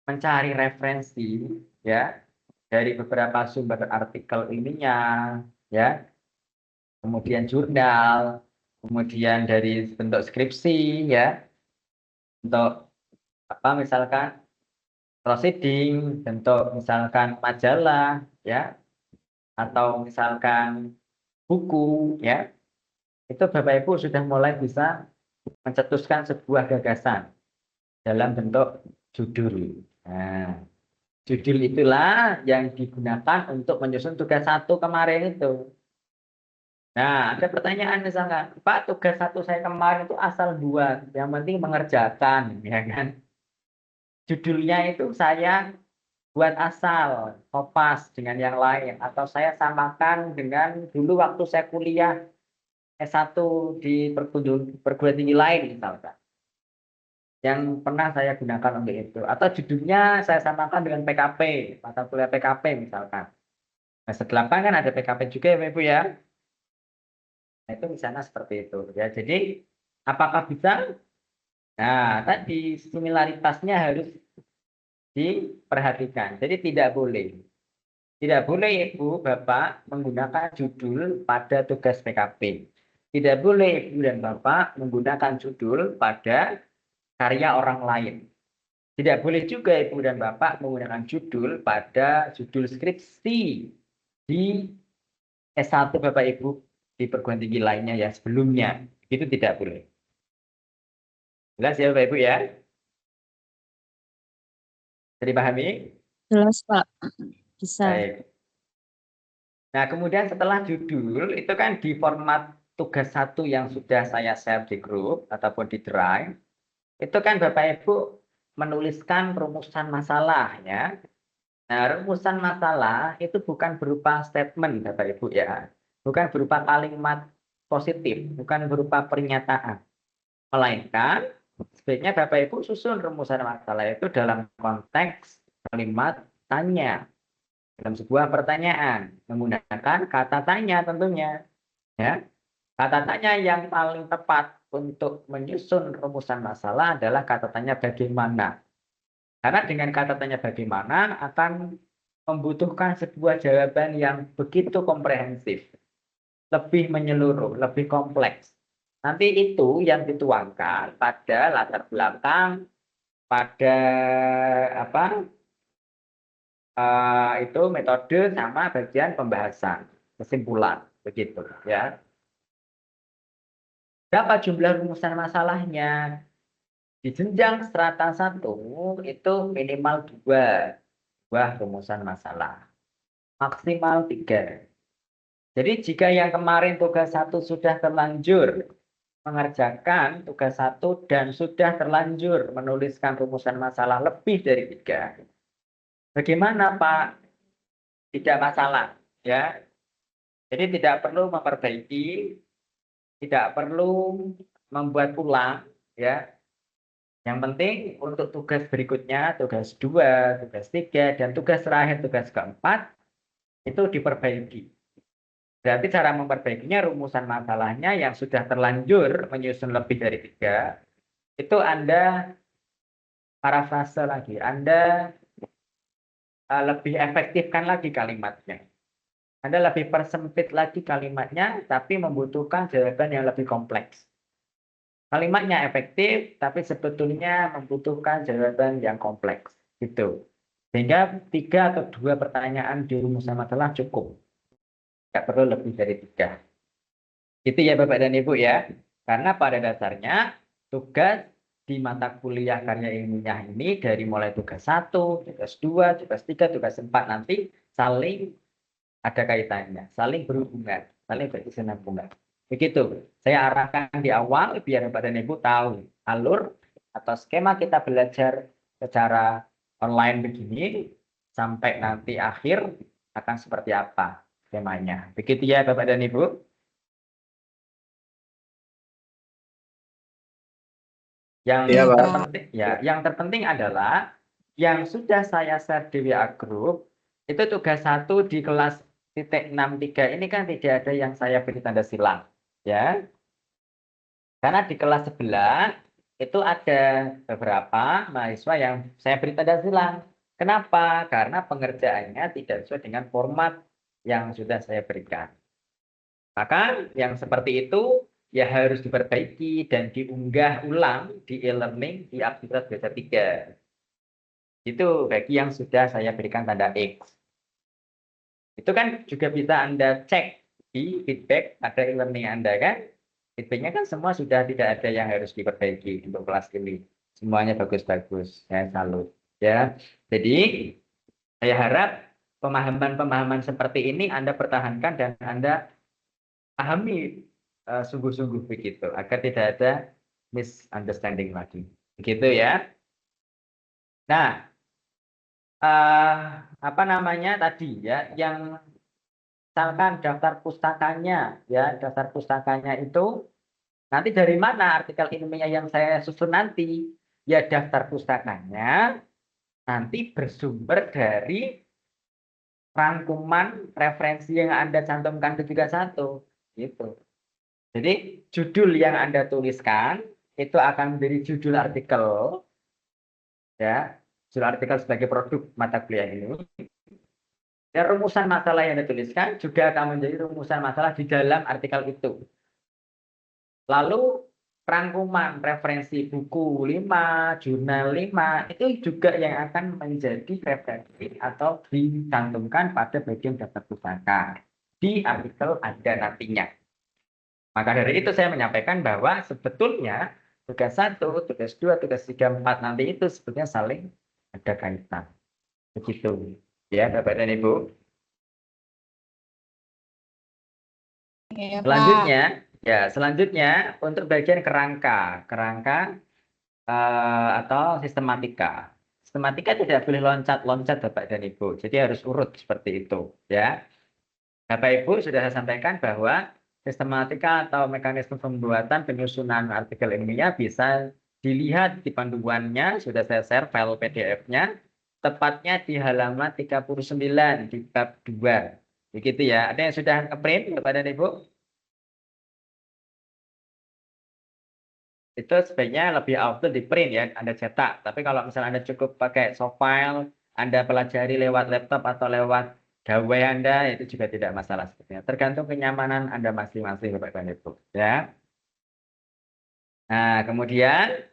mencari referensi, ya, dari beberapa sumber artikel ilmiah, ya, kemudian jurnal, kemudian dari bentuk skripsi, ya, untuk apa misalkan proceeding, bentuk misalkan majalah, ya, atau misalkan buku, ya, itu Bapak Ibu sudah mulai bisa mencetuskan sebuah gagasan dalam bentuk judul. Nah, judul itulah yang digunakan untuk menyusun tugas 1 kemarin itu. Nah, ada pertanyaan misalkan, Pak, tugas 1 saya kemarin itu asal 2, yang penting mengerjakan, ya kan? Judulnya itu saya buat asal, kopas dengan yang lain, atau saya samakan dengan dulu waktu saya kuliah S1 di perguruan tinggi lain misalkan. Yang pernah saya gunakan untuk itu. Atau judulnya saya samakan dengan PKP, mata kuliah PKP misalkan. Nah, setelah kan ada PKP juga ya, Ibu ya. Nah, itu misalnya seperti itu ya. Jadi apakah bisa? Nah, tadi similaritasnya harus diperhatikan. Jadi tidak boleh Ibu Bapak menggunakan judul pada tugas PKP. Tidak boleh Ibu dan Bapak menggunakan judul pada karya orang lain. Tidak boleh juga Ibu dan Bapak menggunakan judul pada judul skripsi di S1 Bapak Ibu di perguruan tinggi lainnya ya sebelumnya. Itu tidak boleh. Jelas ya Bapak Ibu ya? Bisa dipahami? Jelas, Pak. Bisa. Baik. Nah, kemudian setelah judul itu kan di format tugas 1 yang sudah saya share di grup ataupun di Drive. Itu kan Bapak Ibu menuliskan rumusan masalahnya. Nah, rumusan masalah itu bukan berupa statement Bapak Ibu ya. Bukan berupa kalimat positif, bukan berupa pernyataan. Melainkan sebaiknya Bapak Ibu susun rumusan masalah itu dalam konteks kalimat tanya. Dalam sebuah pertanyaan menggunakan kata tanya tentunya. Ya. Kata tanya yang paling tepat untuk menyusun rumusan masalah adalah kata tanya bagaimana. Karena dengan kata tanya bagaimana akan membutuhkan sebuah jawaban yang begitu komprehensif, lebih menyeluruh, lebih kompleks. Nanti itu yang dituangkan pada latar belakang, pada apa? Itu metode sama bagian pembahasan, kesimpulan, begitu ya. Berapa jumlah rumusan masalahnya? Di jenjang strata 1 itu minimal 2 rumusan masalah. Maksimal 3. Jadi jika yang kemarin tugas 1 sudah terlanjur mengerjakan tugas 1 dan sudah terlanjur menuliskan rumusan masalah lebih dari 3. Bagaimana Pak? Tidak masalah ya. Jadi tidak perlu memperbaiki, tidak perlu membuat ulang ya. Yang penting untuk tugas berikutnya, tugas 2, tugas 3, dan tugas terakhir, tugas keempat, itu diperbaiki. Berarti cara memperbaikinya rumusan masalahnya yang sudah terlanjur menyusun lebih dari 3, itu Anda parafrase lagi, Anda lebih efektifkan lagi kalimatnya. Anda lebih persempit lagi kalimatnya, tapi membutuhkan jawaban yang lebih kompleks. Kalimatnya efektif, tapi sebetulnya membutuhkan jawaban yang kompleks. Gitu. Sehingga 3 atau 2 pertanyaan di rumusan masalah cukup. Nggak perlu lebih dari 3. Itu ya Bapak dan Ibu ya. Karena pada dasarnya tugas di mata kuliah karya ilmiah ini dari mulai tugas 1, tugas 2, tugas 3, tugas 4 nanti saling ada kaitannya, saling berhubungan, saling berkesinambungan. Begitu. Saya arahkan di awal biar Bapak dan Ibu tahu alur atau skema kita belajar secara online begini sampai nanti akhir akan seperti apa skemanya. Begitu ya Bapak dan Ibu. Yang terpenting adalah yang sudah saya share di WA Group itu tugas 1 di kelas titik 63 ini kan tidak ada yang saya beri tanda silang ya. Karena di kelas sebelah itu ada beberapa mahasiswa yang saya beri tanda silang. Kenapa? Karena pengerjaannya tidak sesuai dengan format yang sudah saya berikan. Maka yang seperti itu ya harus diperbaiki dan diunggah ulang di e-learning di aktivitas biasa 3. Itu bagi yang sudah saya berikan tanda X. Itu kan juga bisa Anda cek di feedback pada e-learning Anda kan. Feedbacknya kan semua sudah tidak ada yang harus diperbaiki untuk kelas ini. Semuanya bagus-bagus. Saya salut. Ya. Jadi saya harap pemahaman-pemahaman seperti ini Anda pertahankan dan Anda pahami sungguh-sungguh begitu agar tidak ada misunderstanding lagi. Begitu ya. Nah, apa namanya tadi ya, yang misalkan daftar pustakanya ya, daftar pustakanya itu nanti dari mana artikel ilmiah yang saya susun nanti? Ya daftar pustakanya nanti bersumber dari rangkuman referensi yang Anda cantumkan di 31 gitu. Jadi judul yang Anda tuliskan itu akan menjadi judul artikel ya, judul artikel sebagai produk mata kuliah ini. Dan rumusan masalah yang Anda tuliskan juga akan menjadi rumusan masalah di dalam artikel itu. Lalu rangkuman referensi buku 5, jurnal 5 itu juga yang akan menjadi referensi atau dicantumkan pada bagian daftar pustaka di artikel Anda nantinya. Maka dari itu saya menyampaikan bahwa sebetulnya tugas 1, tugas 2, tugas 3, 4 nanti itu sebetulnya saling ada kaitan. Begitu. Ya, Bapak dan Ibu. Ya, Selanjutnya untuk bagian kerangka atau sistematika. Sistematika tidak boleh loncat-loncat Bapak dan Ibu. Jadi harus urut seperti itu, ya. Bapak Ibu sudah saya sampaikan bahwa sistematika atau mekanisme pembuatan penyusunan artikel ilmiah bisa dilihat di panduannya, sudah saya share file PDF-nya, tepatnya di halaman 39 di bab 2. Begitu ya. Ada yang sudah nge-print Bapak dan Ibu? Itu sebaiknya lebih afdal di print ya, Anda cetak. Tapi kalau misalnya Anda cukup pakai soft file, Anda pelajari lewat laptop atau lewat gawai Anda, itu juga tidak masalah sebetulnya. Tergantung kenyamanan Anda masing-masing Bapak dan Ibu. Ya. Nah, kemudian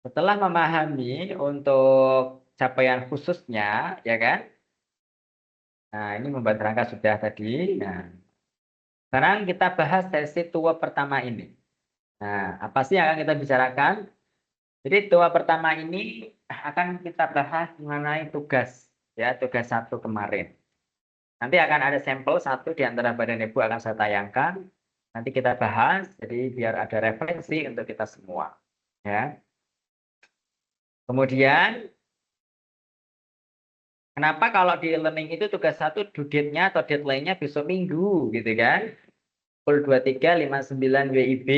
setelah memahami untuk capaian khususnya, ya kan? Nah, ini membuat rangka sudah tadi. Nah, sekarang kita bahas sesi tua pertama ini. Nah, apa sih yang akan kita bicarakan? Jadi tua pertama ini akan kita bahas mengenai tugas, ya tugas 1 kemarin. Nanti akan ada sampel 1 di antara Badan Ibu akan saya tayangkan. Nanti kita bahas, jadi biar ada referensi untuk kita semua. Ya. Kemudian, kenapa kalau di e-learning itu tugas 1 due date-nya atau deadline-nya besok minggu, gitu kan? Pukul 23.59 WIB.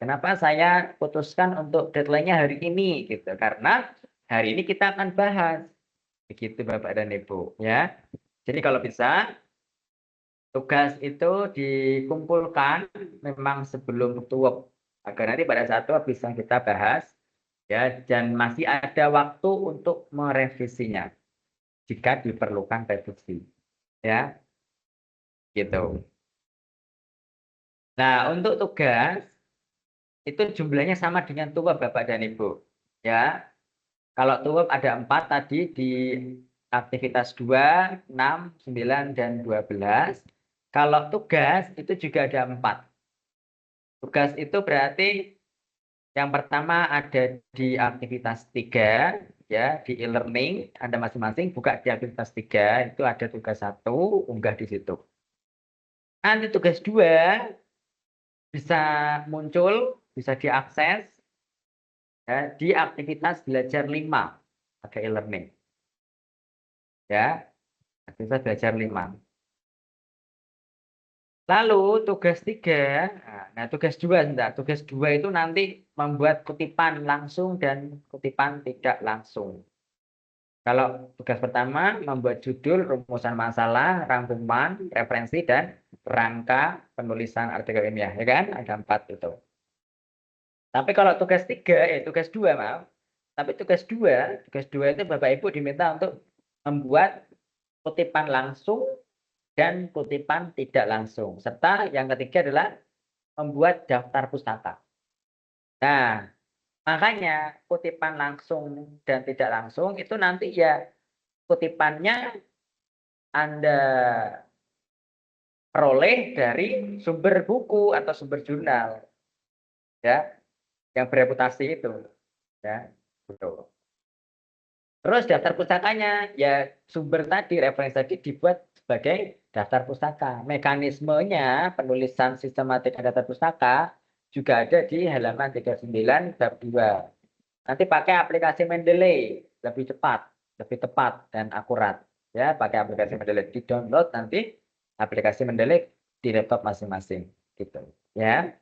Kenapa saya putuskan untuk deadline-nya hari ini gitu? Karena hari ini kita akan bahas. Begitu Bapak dan Ibu ya. Jadi kalau bisa tugas itu dikumpulkan memang sebelum tuwek agar nanti pada saat itu bisa kita bahas ya, dan masih ada waktu untuk merevisinya jika diperlukan revisi ya, gitu. Nah, untuk tugas itu jumlahnya sama dengan tuwab Bapak dan Ibu ya. Kalau tuwab ada 4 tadi di aktivitas 2, 6, 9, dan 12. Kalau tugas itu juga ada 4. Tugas itu berarti yang pertama ada di aktivitas 3, ya, di e-learning, Anda masing-masing buka di aktivitas 3, itu ada tugas 1, unggah di situ. Nanti tugas 2 bisa muncul, bisa diakses ya, di aktivitas belajar 5, ada e-learning. Ya, aktivitas belajar 5. Lalu tugas 3, nah tugas 2, tugas 2 itu nanti membuat kutipan langsung dan kutipan tidak langsung. Kalau tugas pertama membuat judul, rumusan masalah, rangkuman, referensi, dan rangka penulisan artikel ilmiah, ya kan? Ada 4 itu. Tapi kalau tugas 3, tugas 2, maaf. Tapi tugas 2 itu Bapak Ibu diminta untuk membuat kutipan langsung dan kutipan tidak langsung. Serta yang ketiga adalah membuat daftar pustaka. Nah, makanya kutipan langsung dan tidak langsung itu nanti ya kutipannya Anda peroleh dari sumber buku atau sumber jurnal. Ya, yang bereputasi itu. Ya, gitu. Terus daftar pustakanya ya sumber tadi, referensi tadi dibuat sebagai daftar pustaka. Mekanismenya penulisan sistematik daftar pustaka juga ada di halaman 39 bab 2. Nanti pakai aplikasi Mendeley, lebih cepat, lebih tepat dan akurat. Ya, pakai aplikasi Mendeley, di-download nanti aplikasi Mendeley di laptop masing-masing gitu, ya.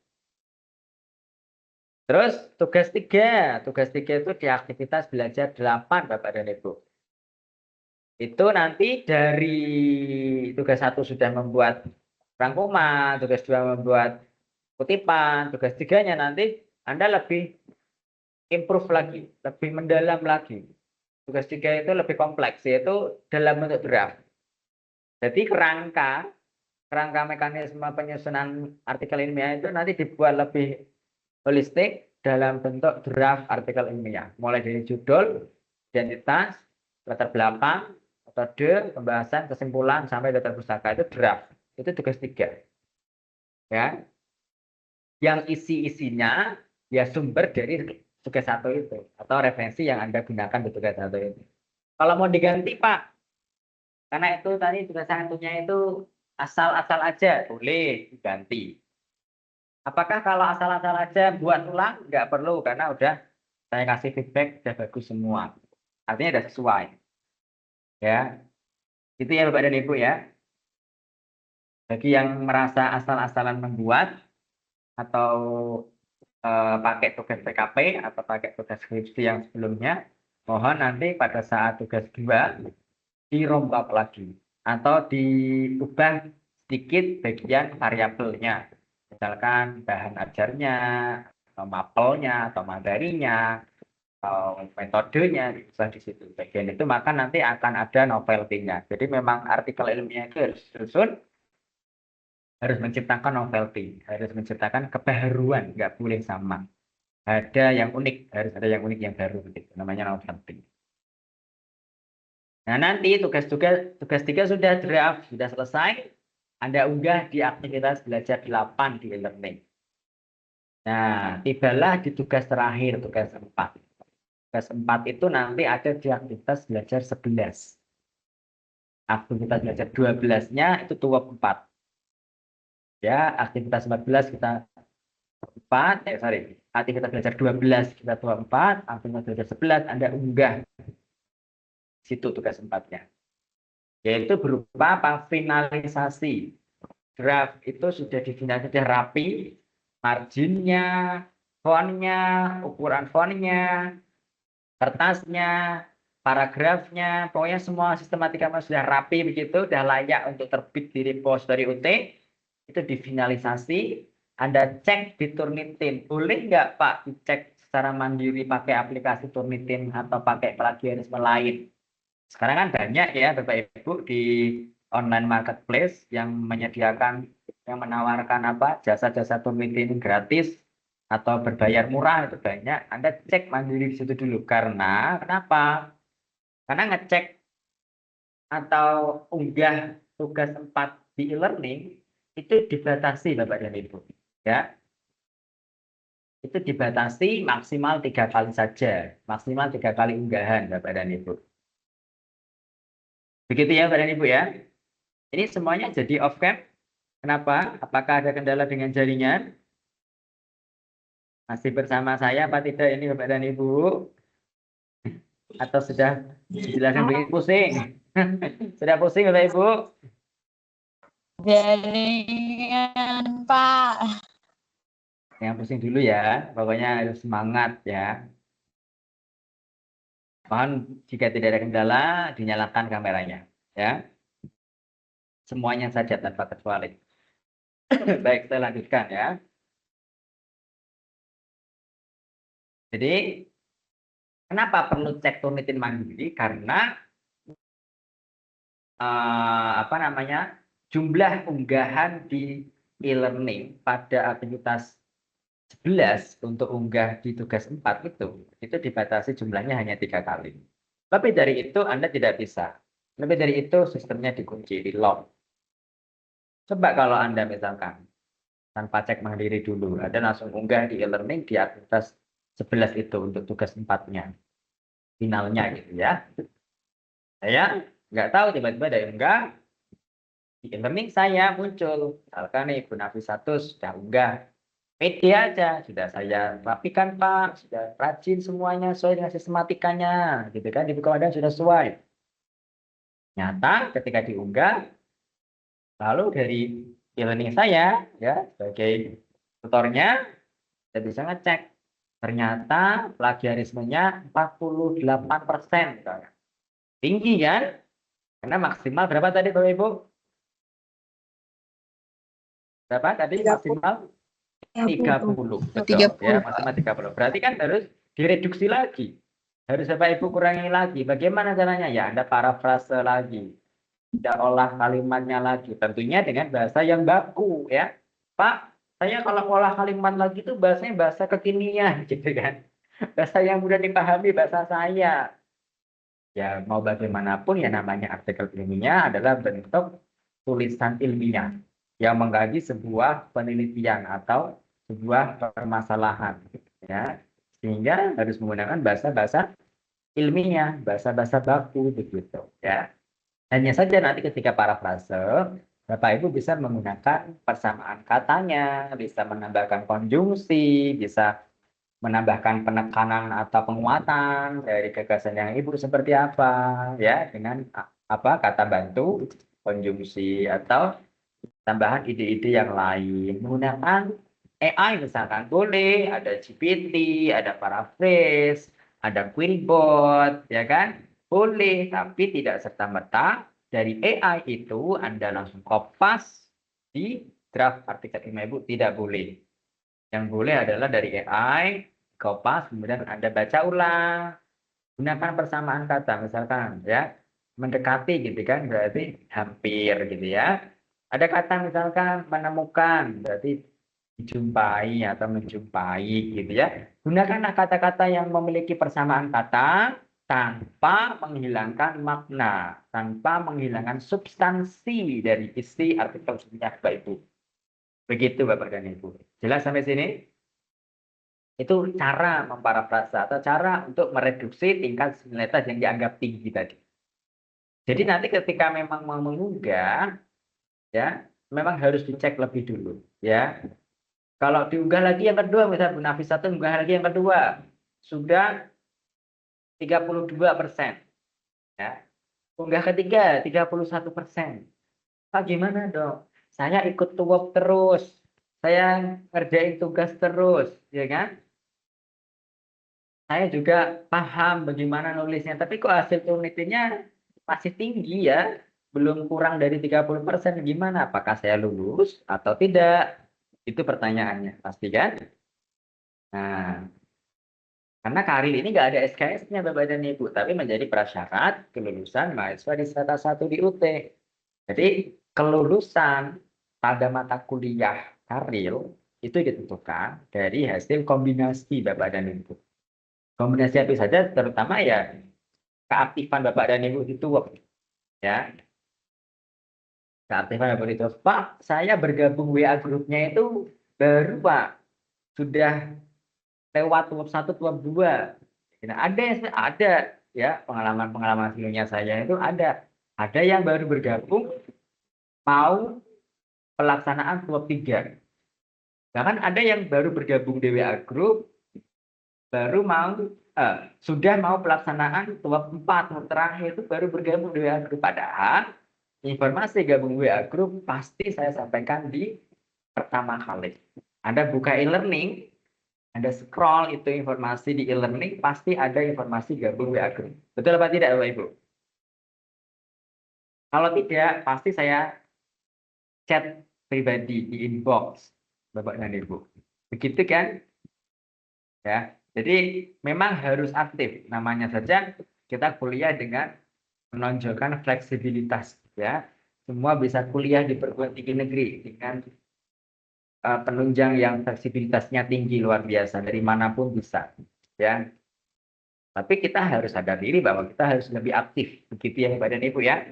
Terus tugas 3 itu di aktivitas belajar 8 Bapak dan Ibu. Itu nanti dari tugas 1 sudah membuat rangkuman, tugas 2 membuat kutipan, tugas 3-nya nanti Anda lebih improve lagi, lebih mendalam lagi. Tugas 3 itu lebih kompleks, yaitu dalam bentuk draft. Jadi kerangka mekanisme penyusunan artikel ilmiah itu nanti dibuat lebih holistik dalam bentuk draft artikel ilmiah. Mulai dari judul, identitas, latar belakang, metode, pembahasan, kesimpulan, sampai daftar pustaka itu draft. Itu tugas 3. Ya. Yang isi-isinya ya sumber dari tugas 1 itu atau referensi yang Anda gunakan di tugas 1 itu. Kalau mau diganti Pak, karena itu tadi tugas 1-nya itu asal-asal aja, boleh diganti. Apakah kalau asal-asal aja buat ulang? Nggak perlu, karena udah saya kasih feedback, udah bagus semua. Artinya udah sesuai. Ya, itu ya Bapak dan Ibu ya. Bagi yang merasa asal-asalan membuat atau pakai tugas PKP atau pakai tugas skripsi yang sebelumnya, mohon nanti pada saat tugas 2 dirombak lagi atau diubah sedikit bagian variabelnya. Misalkan bahan ajarnya, atau mapelnya, atau materinya, atau metodenya bisa di situ. Bagian itu maka nanti akan ada novelty-nya. Jadi memang artikel ilmiah itu harus disusun, harus menciptakan novelty, harus menciptakan kebaharuan, nggak boleh sama. Ada yang unik, harus ada yang unik yang baru, gitu. Namanya novelty. Nah nanti tugas 3 sudah draft, sudah selesai. Anda unggah di aktivitas belajar 8 di e-learning. Nah, tibalah di tugas terakhir, tugas 4. Tugas 4 itu nanti ada di aktivitas belajar 11. Aktivitas belajar 12-nya itu tuwab 4. Ya, aktivitas 14 kita 4, aktivitas belajar 12 kita tuwab 4, aktivitas belajar 11 Anda unggah situ tugas 4-nya. Yaitu berupa apa? Finalisasi. Draft itu sudah difinalisasi rapi, marginnya, fontnya, ukuran fontnya, kertasnya, paragrafnya, pokoknya semua sistematika sudah rapi begitu, sudah layak untuk terbit di repository UT, itu difinalisasi, Anda cek di Turnitin. Boleh nggak Pak dicek secara mandiri pakai aplikasi Turnitin atau pakai plagiarisme lain? Sekarang kan banyak ya Bapak Ibu di online marketplace yang menyediakan, yang menawarkan apa jasa-jasa Turnitin gratis atau berbayar murah, itu banyak. Anda cek mandiri di situ dulu. Karena kenapa? Karena ngecek atau unggah tugas 4 di e-learning itu dibatasi Bapak dan Ibu. Ya, itu dibatasi maksimal 3 kali saja, maksimal 3 kali unggahan Bapak dan Ibu. Begitu ya Bapak dan Ibu ya. Ini semuanya jadi off cam. Kenapa? Apakah ada kendala dengan jaringan? Masih bersama saya apa tidak ini Bapak dan Ibu? Atau sudah dijelaskan bikin pusing? Sudah pusing Bapak Ibu? Jaringan, Pak. Yang pusing dulu ya, pokoknya harus semangat ya. Mohon jika tidak ada kendala, dinyalakan kameranya ya. Semuanya saja tanpa kecuali. Baik, saya lanjutkan ya. Jadi, kenapa perlu cek Turnitin mandiri? Karena jumlah unggahan di e-learning pada aktivitas 11 untuk unggah di tugas 4 itu dibatasi jumlahnya hanya 3 kali. Lebih dari itu Anda tidak bisa. Lebih dari itu sistemnya dikunci, di lock. Coba kalau Anda misalkan tanpa cek mandiri dulu, Anda langsung unggah di e-learning di aktivitas 11 itu untuk tugas 4-nya. Finalnya gitu ya. Saya nggak tahu tiba-tiba ada yang unggah. Di e-learning saya muncul. Misalkan nih Bu Nafisatus sudah unggah. PD aja sudah saya rapikan Pak, sudah rajin semuanya sesuai dengan sistematikanya, gitu kan, di buku komandan sudah sesuai. Nyata ketika diunggah, lalu dari e-learning saya ya sebagai tutornya, saya bisa ngecek ternyata plagiarismenya 48% misalnya. Tinggi kan? Karena maksimal berapa tadi Bapak Ibu? Berapa tadi maksimal? 30, betul 30. Ya, maksimal 30. Berarti kan harus direduksi lagi. Harus Bapak Ibu kurangi lagi. Bagaimana caranya? Ya, Anda parafrase lagi. Tidak olah kalimatnya lagi. Tentunya dengan bahasa yang baku ya. Pak, saya kalau olah kalimat lagi itu bahasanya bahasa kekinian gitu kan. Bahasa yang mudah dipahami bahasa saya. Ya, mau bagaimanapun ya namanya artikel ilmiah adalah bentuk tulisan ilmiah yang mengkaji sebuah penelitian atau sebuah permasalahan ya, sehingga harus menggunakan bahasa-bahasa ilmiah, bahasa-bahasa baku begitu ya. Hanya saja nanti ketika parafrase Bapak Ibu bisa menggunakan persamaan katanya, bisa menambahkan konjungsi, bisa menambahkan penekanan atau penguatan dari gagasan yang Ibu seperti apa ya, dengan apa kata bantu, konjungsi atau tambahan ide-ide yang lain menggunakan AI misalkan boleh, ada GPT, ada paraphrase, ada Quillbot ya kan, boleh, tapi tidak serta-merta dari AI itu Anda langsung kopas di draft artikel ilmiah Ibu, tidak boleh. Yang boleh adalah dari AI, kopas, kemudian Anda baca ulang, gunakan persamaan kata, misalkan ya, mendekati gitu kan, berarti hampir gitu ya. Ada kata misalkan menemukan, berarti dijumpai atau menjumpai gitu ya. Gunakanlah kata-kata yang memiliki persamaan kata tanpa menghilangkan makna, tanpa menghilangkan substansi dari isi artikel ilmiah Bapak Ibu. Begitu Bapak dan Ibu. Jelas sampai sini? Itu cara memparafrasa atau cara untuk mereduksi tingkat similaritas yang dianggap tinggi tadi. Jadi nanti ketika memang mau mengunggah, ya, memang harus dicek lebih dulu, ya. Kalau diunggah lagi yang kedua, misalnya Bu Nafisah unggah lagi yang kedua, sudah 32%, ya. Unggah ketiga 31%. Pak gimana dong? Saya ikut tuwok terus, saya ngerjain tugas terus, ya kan? Saya juga paham bagaimana nulisnya, tapi kok hasil Turnitinnya masih tinggi ya, belum kurang dari 30%. Gimana? Apakah saya lulus atau tidak? Itu pertanyaannya, pasti kan? Nah, karena karir ini nggak ada SKS-nya Bapak dan Ibu, tapi menjadi prasyarat kelulusan mahasiswa di strata 1 di UT. Jadi kelulusan pada mata kuliah karir itu ditentukan dari hasil kombinasi Bapak dan Ibu. Kombinasi apa saja, terutama ya keaktifan Bapak dan Ibu itu, ya. Keaktifan Bapak itu, Pak, saya bergabung WA grupnya itu baru Pak, sudah lewat tuap 1, tuap 2. Nah, ada ya pengalaman sebelumnya saya itu ada yang baru bergabung mau pelaksanaan tuap 3. Bahkan ada yang baru bergabung di WA Group baru sudah mau pelaksanaan tuap 4 terakhir itu baru bergabung di WA Group. Padahal informasi gabung WA Group pasti saya sampaikan di pertama kali. Anda buka e-learning, Anda scroll itu informasi di e-learning, pasti ada informasi gabung WA Group. Betul apa tidak Bapak Ibu? Kalau tidak, pasti saya chat pribadi di inbox Bapak dan Ibu. Begitu kan? Ya. Jadi memang harus aktif. Namanya saja kita kuliah dengan menonjolkan fleksibilitas, ya. Semua bisa kuliah di perguruan tinggi negeri dengan penunjang yang fleksibilitasnya tinggi luar biasa, dari manapun bisa, ya. Tapi kita harus sadar diri bahwa kita harus lebih aktif, begitu ya Bapak dan Ibu ya.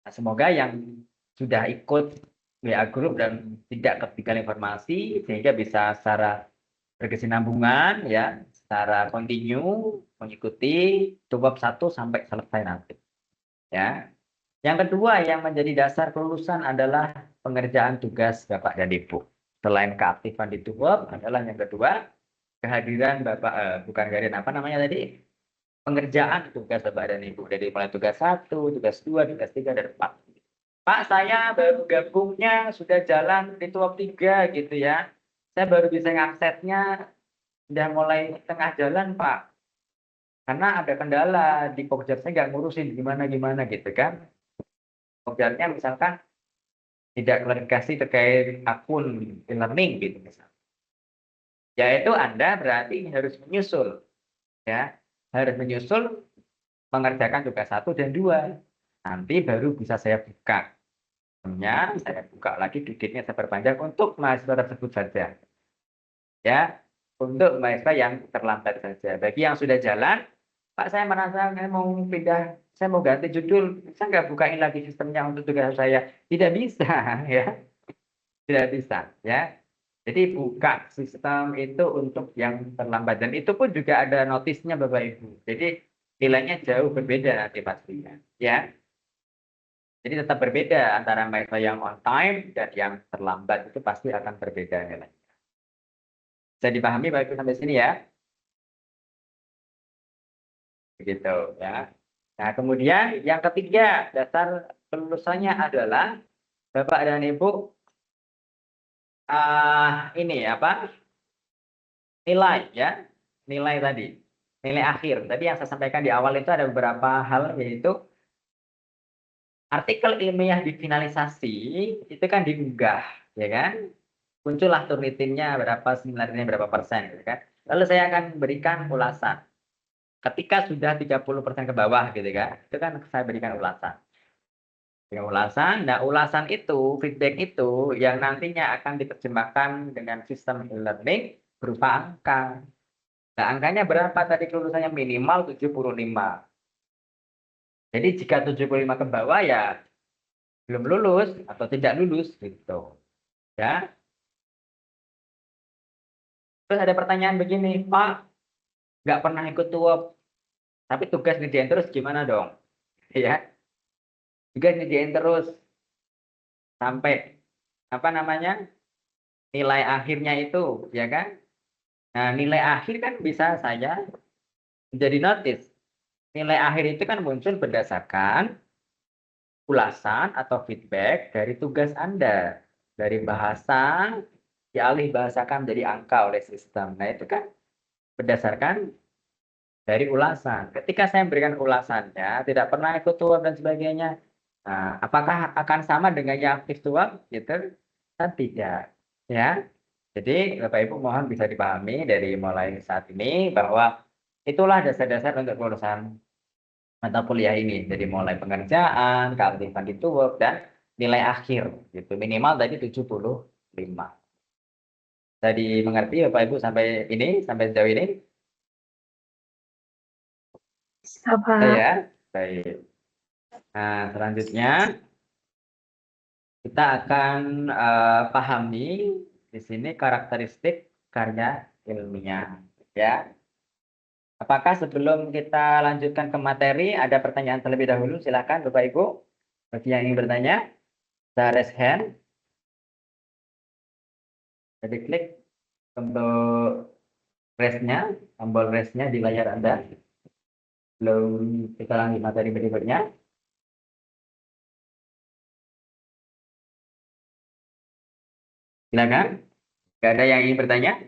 Nah, semoga yang sudah ikut WA Group dan tidak ketinggalan informasi sehingga bisa secara berkesinambungan ya, secara kontinu mengikuti tuap 1 sampai selesai nanti. Ya. Yang kedua yang menjadi dasar kelulusan adalah pengerjaan tugas Bapak dan Ibu. Selain keaktifan di tuap adalah yang kedua, kehadiran Bapak bukan kehadiran apa namanya tadi? Pengerjaan tugas Bapak dan Ibu dari mulai tugas 1, tugas 2, tugas 3 dan 4. Pak, saya baru gabungnya sudah jalan di tuap 3 gitu ya. Saya baru bisa ngaksesnya sudah mulai tengah jalan, Pak. Karena ada kendala di Pokja, saya nggak ngurusin gimana gitu kan. Pokjanya misalkan tidak klarifikasi terkait akun e-learning gitu misalnya. Yaitu Anda berarti harus menyusul, ya, harus menyusul mengerjakan tugas 1 dan 2. Nanti baru bisa saya buka. Saya buka lagi dikitnya saya perpanjang untuk mahasiswa tersebut saja. Ya, untuk mahasiswa yang terlambat saja. Bagi yang sudah jalan, Pak, saya merasa saya mau pindah, saya mau ganti judul, saya nggak bukain lagi sistemnya untuk tugas saya. Tidak bisa, ya. Tidak bisa, ya. Jadi buka sistem itu untuk yang terlambat. Dan itu pun juga ada notisnya Bapak Ibu. Jadi nilainya jauh berbeda nanti pastinya, ya. Jadi tetap berbeda antara mahasiswa yang on time dan yang terlambat, itu pasti akan berbeda nilainya. Bisa dipahami Bapak Ibu sampai sini ya? Begitu ya. Nah, kemudian yang ketiga dasar kelulusannya adalah Bapak dan Ibu ini apa? Nilai ya. Nilai tadi. Nilai akhir. Tadi yang saya sampaikan di awal itu ada beberapa hal, yaitu artikel ilmiah di finalisasi itu kan diunggah, ya kan? Muncullah turnitinnya berapa, sebenarnya berapa persen, gitu kan? Lalu saya akan berikan ulasan. Ketika sudah 30% ke bawah gitu kan, itu kan saya berikan ulasan. Dengan ulasan, nah ulasan itu, feedback itu yang nantinya akan diterjemahkan dengan sistem e-learning berupa angka. Nah, angkanya berapa tadi kelulusannya? Minimal 75. Jadi jika 75 ke bawah ya belum lulus atau tidak lulus gitu. Ya. Terus ada pertanyaan begini, Pak, nggak pernah ikut tuop, tapi tugas ngerjain terus gimana dong? Ya. Tugas ngerjain terus sampai apa namanya? Nilai akhirnya itu, ya kan? Nah, nilai akhir kan bisa saya menjadi notice. Nilai akhir itu kan muncul berdasarkan ulasan atau feedback dari tugas Anda. Dari bahasa, dialih bahasakan menjadi angka oleh sistem. Nah, itu kan berdasarkan dari ulasan. Ketika saya memberikan ulasannya, tidak pernah ikut tuap dan sebagainya, nah, apakah akan sama dengan yang aktif tuap? Gitu? Kan tidak, ya. Jadi Bapak Ibu mohon bisa dipahami dari mulai saat ini bahwa itulah dasar-dasar untuk kelulusan mata kuliah ini. Jadi mulai pengerjaan, keaktifan di work dan nilai akhir gitu. Minimal tadi 75. Tadi mengerti Bapak Ibu sampai sejauh ini? Apa? Ya, baik. Nah, selanjutnya kita akan pahami di sini karakteristik karya ilmiah, ya. Apakah sebelum kita lanjutkan ke materi ada pertanyaan terlebih dahulu? Silakan Bapak Ibu. Bagi yang ingin bertanya, bisa raise hand. Jadi klik untuk raise-nya, tombol raise-nya di layar Anda. Belum kita lanjut materi berikutnya. Silakan. Tidak ada yang ingin bertanya?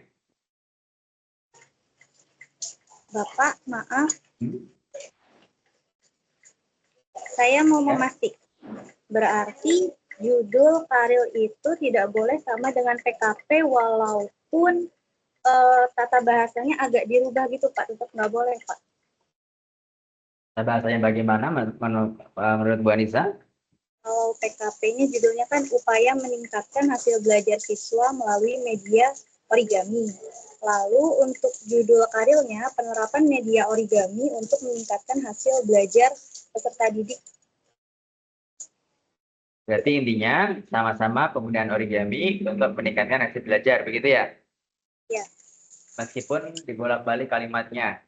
Bapak, maaf. Saya mau memastikan. Berarti judul karil itu tidak boleh sama dengan PKP walaupun tata bahasanya agak dirubah gitu Pak. Tetap nggak boleh Pak. Tata bahasanya bagaimana menurut Bu Anissa? Kalau PKP-nya judulnya kan upaya meningkatkan hasil belajar siswa melalui media origami. Lalu untuk judul karilnya penerapan media origami untuk meningkatkan hasil belajar peserta didik. Berarti intinya sama-sama penggunaan origami untuk meningkatkan hasil belajar, begitu ya? Ya. Meskipun dibolak-balik kalimatnya.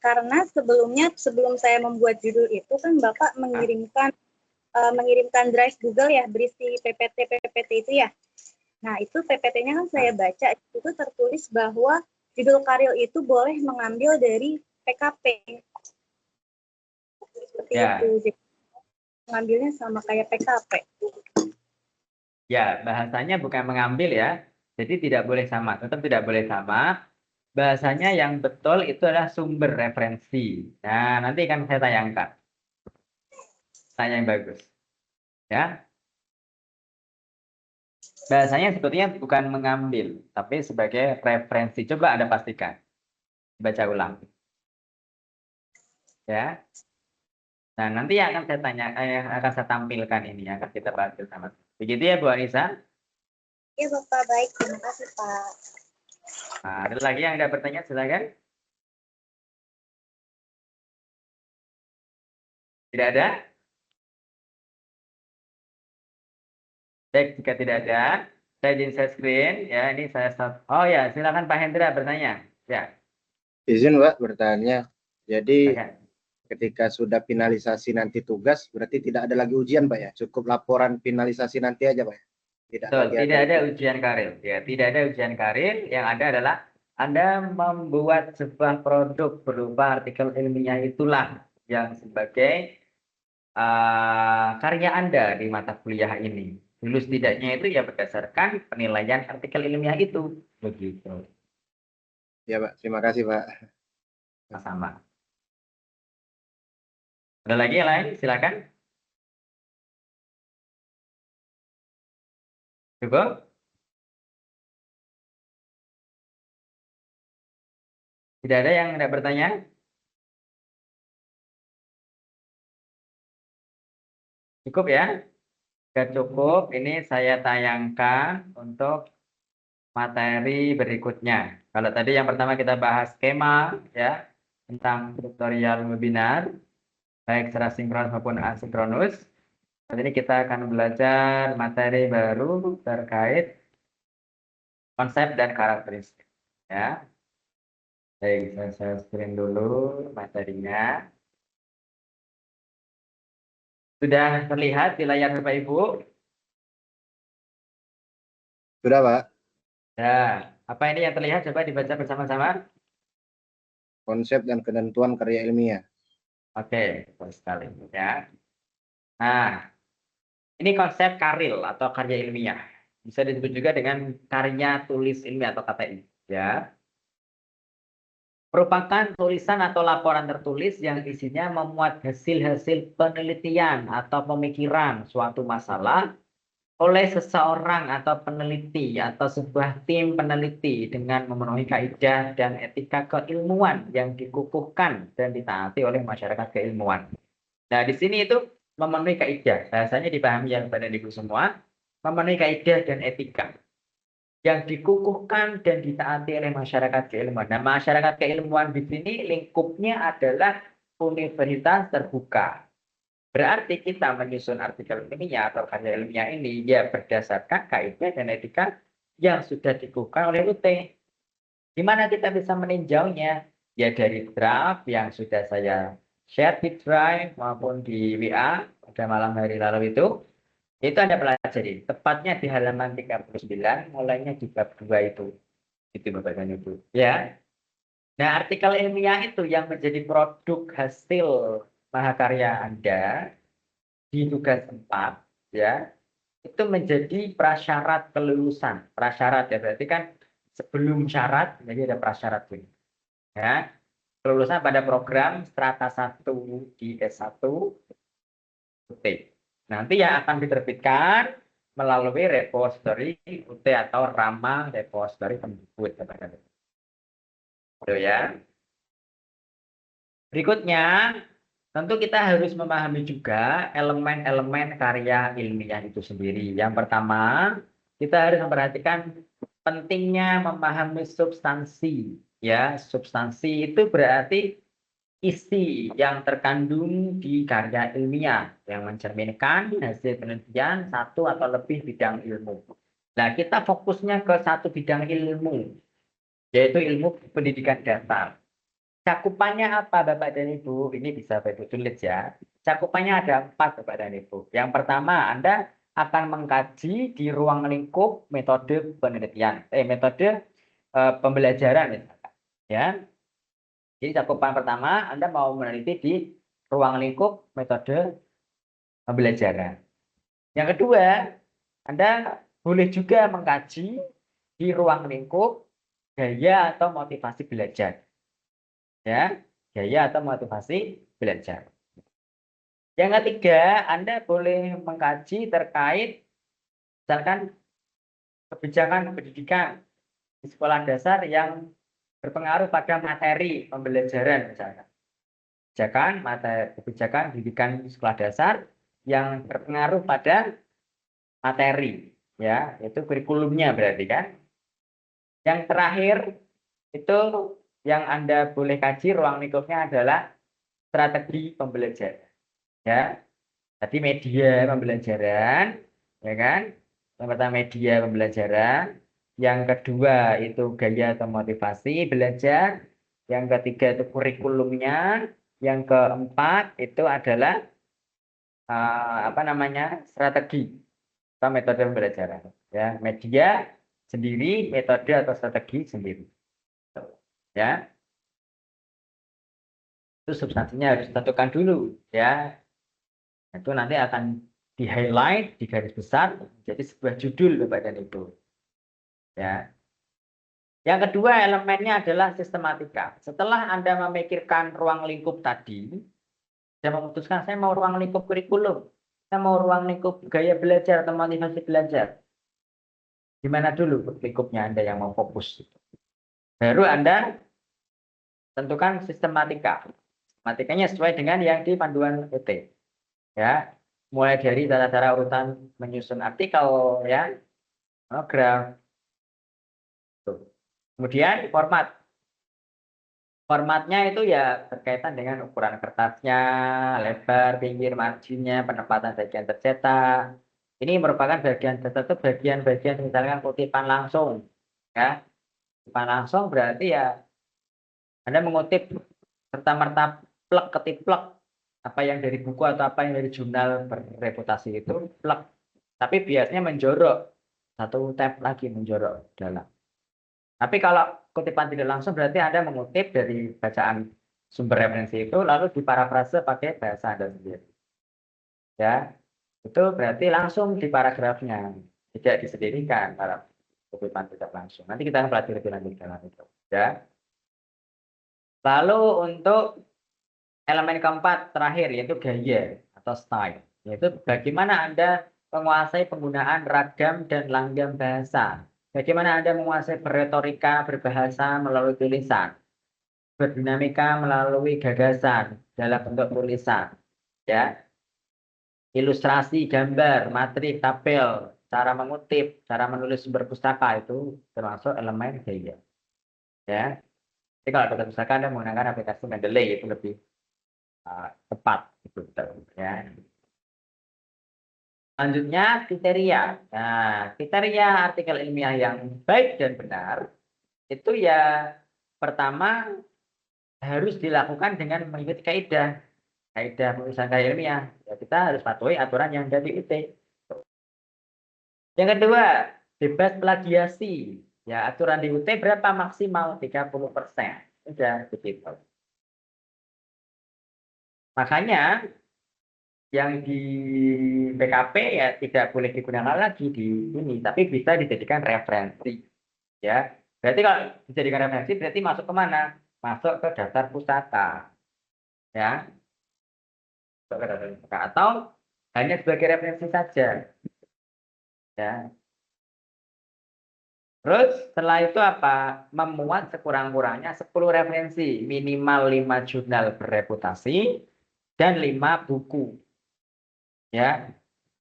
Karena sebelum saya membuat judul itu kan Bapak mengirimkan drive Google ya berisi PPT itu ya. Nah itu PPT-nya kan saya baca itu tertulis bahwa judul karil itu boleh mengambil dari PKP. Seperti ya. itu. Jadi, mengambilnya sama kayak PKP. Ya, bahasanya bukan mengambil ya. Jadi tidak boleh sama, tetap tidak boleh sama. Bahasanya yang betul itu adalah sumber referensi. Nah, nanti akan saya tayangkan. Tanya yang bagus. Ya. Bahasanya sebetulnya bukan mengambil, tapi sebagai referensi. Coba Anda pastikan. Baca ulang. Ya. Nah, nanti yang akan saya tanya, akan saya tampilkan ini, akan kita bahas bersama. Begitu ya, Bu Anissa? Iya, Bapak. Baik. Terima kasih, Pak. Nah, ada lagi yang ada bertanya, silakan. Tidak ada? Baik, jika tidak ada, saya izin share screen. Ya, ini saya stop. Oh ya, silakan Pak Hendra bertanya. Ya. Izin Pak bertanya. Jadi Silakan. ketika sudah finalisasi nanti tugas, berarti tidak ada lagi ujian Pak ya? Cukup laporan finalisasi nanti aja Pak ya? Betul, tidak ada ujian karir. Ya, tidak ada ujian karir. Yang ada adalah Anda membuat sebuah produk berupa artikel ilmiah itulah yang sebagai karya Anda di mata kuliah ini. Lulus tidaknya itu ya berdasarkan penilaian artikel ilmiah itu. Begitu. Ya Pak, terima kasih Pak. Sama. Ada lagi yang lain? Silakan. Cukup? Tidak ada yang tidak bertanya? Cukup ya? Sudah cukup. Ini saya tayangkan untuk materi berikutnya. Kalau tadi yang pertama kita bahas skema ya tentang tutorial webinar baik secara sinkronus maupun asinkronus. Saat ini kita akan belajar materi baru terkait konsep dan karakteristik ya. Baik, saya screen dulu materinya. Sudah terlihat di layar Bapak Ibu? Sudah Pak. Ya, apa ini yang terlihat? Coba dibaca bersama-sama. Konsep dan ketentuan karya ilmiah. Oke, betul sekali ya. Nah, ini konsep karil atau karya ilmiah. Bisa disebut juga dengan karya tulis ilmiah atau KTI. Ya. Merupakan tulisan atau laporan tertulis yang isinya memuat hasil-hasil penelitian atau pemikiran suatu masalah oleh seseorang atau peneliti atau sebuah tim peneliti dengan memenuhi kaidah dan etika keilmuan yang dikukuhkan dan ditaati oleh masyarakat keilmuan. Nah, di sini itu memenuhi kaidah, bahasanya dipahami yang Bapak dan Ibu semua, memenuhi kaidah dan etika yang dikukuhkan dan ditaati oleh masyarakat keilmuan. Nah, masyarakat keilmuan di sini lingkupnya adalah universitas terbuka. Berarti kita menyusun artikel ilmiah atau karya ilmiah ini ya berdasarkan kaidah dan etika yang sudah dikukuhkan oleh UT. Di mana kita bisa meninjaunya? Ya dari draft yang sudah saya share di Drive maupun di WA pada malam hari lalu itu Anda pelajari. Tepatnya di halaman 39, mulainya di bab 2 itu. Itu Bapak dan Ibu. Ya. Nah, artikel ilmiah itu yang menjadi produk hasil mahakarya Anda di tugas 4 ya itu menjadi prasyarat kelulusan. Prasyarat ya berarti kan sebelum syarat jadi ada prasyarat ini. Ya. Kelulusan pada program strata 1 di S1 UT. Nanti yang akan diterbitkan melalui repository UT atau Rama Repository Kemdikbud ya. Berikutnya tentu kita harus memahami juga elemen-elemen karya ilmiah itu sendiri. Yang pertama, kita harus memperhatikan pentingnya memahami substansi. Ya, substansi itu berarti isi yang terkandung di karya ilmiah yang mencerminkan hasil penelitian satu atau lebih bidang ilmu. Nah, kita fokusnya ke satu bidang ilmu, yaitu ilmu pendidikan dasar. Cakupannya apa Bapak dan Ibu? Ini bisa Bapak tulis ya. Cakupannya ada 4 Bapak dan Ibu. Yang pertama, Anda akan mengkaji di ruang lingkup metode penelitian, metode pembelajaran misalkan. Ya. Jadi cakupan pertama, Anda mau meneliti di ruang lingkup metode pembelajaran. Yang kedua, Anda boleh juga mengkaji di ruang lingkup gaya atau motivasi belajar. Ya, gaya atau motivasi belajar. Yang ketiga, Anda boleh mengkaji terkait misalkan kebijakan pendidikan di sekolah dasar yang berpengaruh pada materi pembelajaran misalkan. Kebijakan pendidikan di sekolah dasar yang berpengaruh pada materi, ya, itu kurikulumnya berarti kan. Yang terakhir itu yang Anda boleh kaji ruang lingkupnya adalah strategi pembelajaran. Ya, tadi media pembelajaran, ya kan? Yang pertama media pembelajaran, yang kedua itu gaya atau motivasi belajar, yang ketiga itu kurikulumnya, yang keempat itu adalah strategi atau metode pembelajaran. Ya, media sendiri, metode atau strategi sendiri. Ya, itu substansinya harus ditentukan dulu, ya. Itu nanti akan di highlight di garis besar menjadi sebuah judul Bapak dan Ibu. Ya. Yang kedua elemennya adalah sistematika. Setelah Anda memikirkan ruang lingkup tadi, saya memutuskan saya mau ruang lingkup kurikulum, saya mau ruang lingkup gaya belajar atau motivasi belajar. Gimana dulu lingkupnya Anda yang mau fokus? Baru Anda tentukan sistematika. Sistematikanya sesuai dengan yang di panduan UT. Ya, mulai dari cara-cara urutan menyusun artikel, ya, monograf. Kemudian formatnya itu ya berkaitan dengan ukuran kertasnya, lebar, pinggir, marginnya, penempatan bagian tercetak. Ini merupakan bagian tertentu, bagian-bagian misalkan kutipan langsung, ya. Kutipan langsung berarti ya Anda mengutip serta-merta plek ketiplek apa yang dari buku atau apa yang dari jurnal berreputasi itu plek, tapi biasanya menjorok satu tab lagi menjorok dalam. Tapi kalau kutipan tidak langsung berarti Anda mengutip dari bacaan sumber referensi itu lalu diparafrase pakai bahasa Anda sendiri. Ya, itu berarti langsung di paragrafnya, tidak disendirikan para kutipan tidak langsung. Nanti kita akan pelajari lebih lanjut dalam itu. Ya. Lalu untuk elemen keempat terakhir yaitu gaya atau style, yaitu bagaimana Anda menguasai penggunaan ragam dan langgam bahasa. Bagaimana Anda menguasai berretorika, berbahasa melalui tulisan, berdinamika melalui gagasan dalam bentuk tulisan, ya, ilustrasi, gambar, matrik, tabel, cara mengutip, cara menulis sumber pustaka itu termasuk elemen gaya, ya. Jadi kalau ada pustaka Anda menggunakan aplikasi Mendeley itu lebih tepat, gitu, ya. Selanjutnya kriteria. Nah, kriteria artikel ilmiah yang baik dan benar itu ya pertama harus dilakukan dengan mengikuti kaidah penulisan karya ilmiah. Ya, kita harus patuhi aturan yang ada di UT. Yang kedua, bebas plagiasi. Ya, aturan di UT berapa maksimal 30%. Sudah begitu. Makanya yang di PKP ya tidak boleh digunakan lagi di ini, tapi bisa dijadikan referensi. Ya, berarti kalau dijadikan referensi berarti masuk kemana? Masuk ke daftar pustaka. Ya, masuk ke daftar pustaka atau hanya sebagai referensi saja. Ya. Terus setelah itu apa? Memuat sekurang-kurangnya 10 referensi, minimal 5 jurnal bereputasi dan 5 buku. Ya.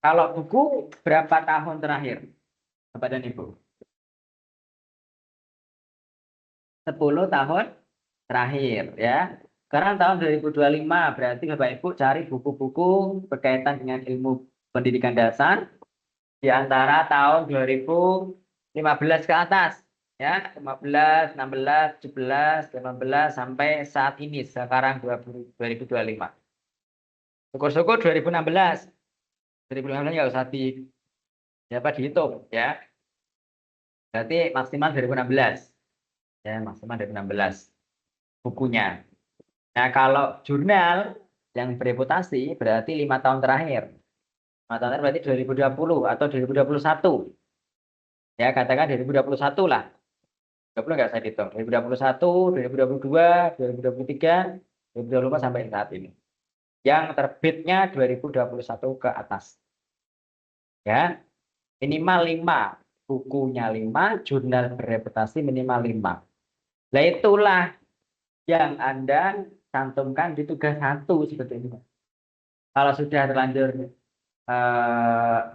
Kalau buku berapa tahun terakhir? Bapak dan Ibu? 10 tahun terakhir ya. Sekarang tahun 2025 berarti Bapak Ibu cari buku-buku berkaitan dengan ilmu pendidikan dasar di antara tahun 2015 ke atas ya, 15, 16, 17, 18 sampai saat ini sekarang 2025. Syukur-syukur 2016 nggak usah dihitung ya. Berarti maksimal 2016. Ya, maksimal 2016 bukunya. Nah, kalau jurnal yang bereputasi berarti 5 tahun terakhir. 5 tahun terakhir berarti 2020 atau 2021. Ya, katakan 2021 lah. 20 nggak saya hitung. 2021, 2022, 2023, 2025 sampai saat ini. Yang terbitnya 2021 ke atas. Ya, minimal 5. Bukunya 5, jurnal bereputasi minimal 5. Nah, itulah yang Anda cantumkan di tugas 1 seperti ini. Kalau sudah terlanjur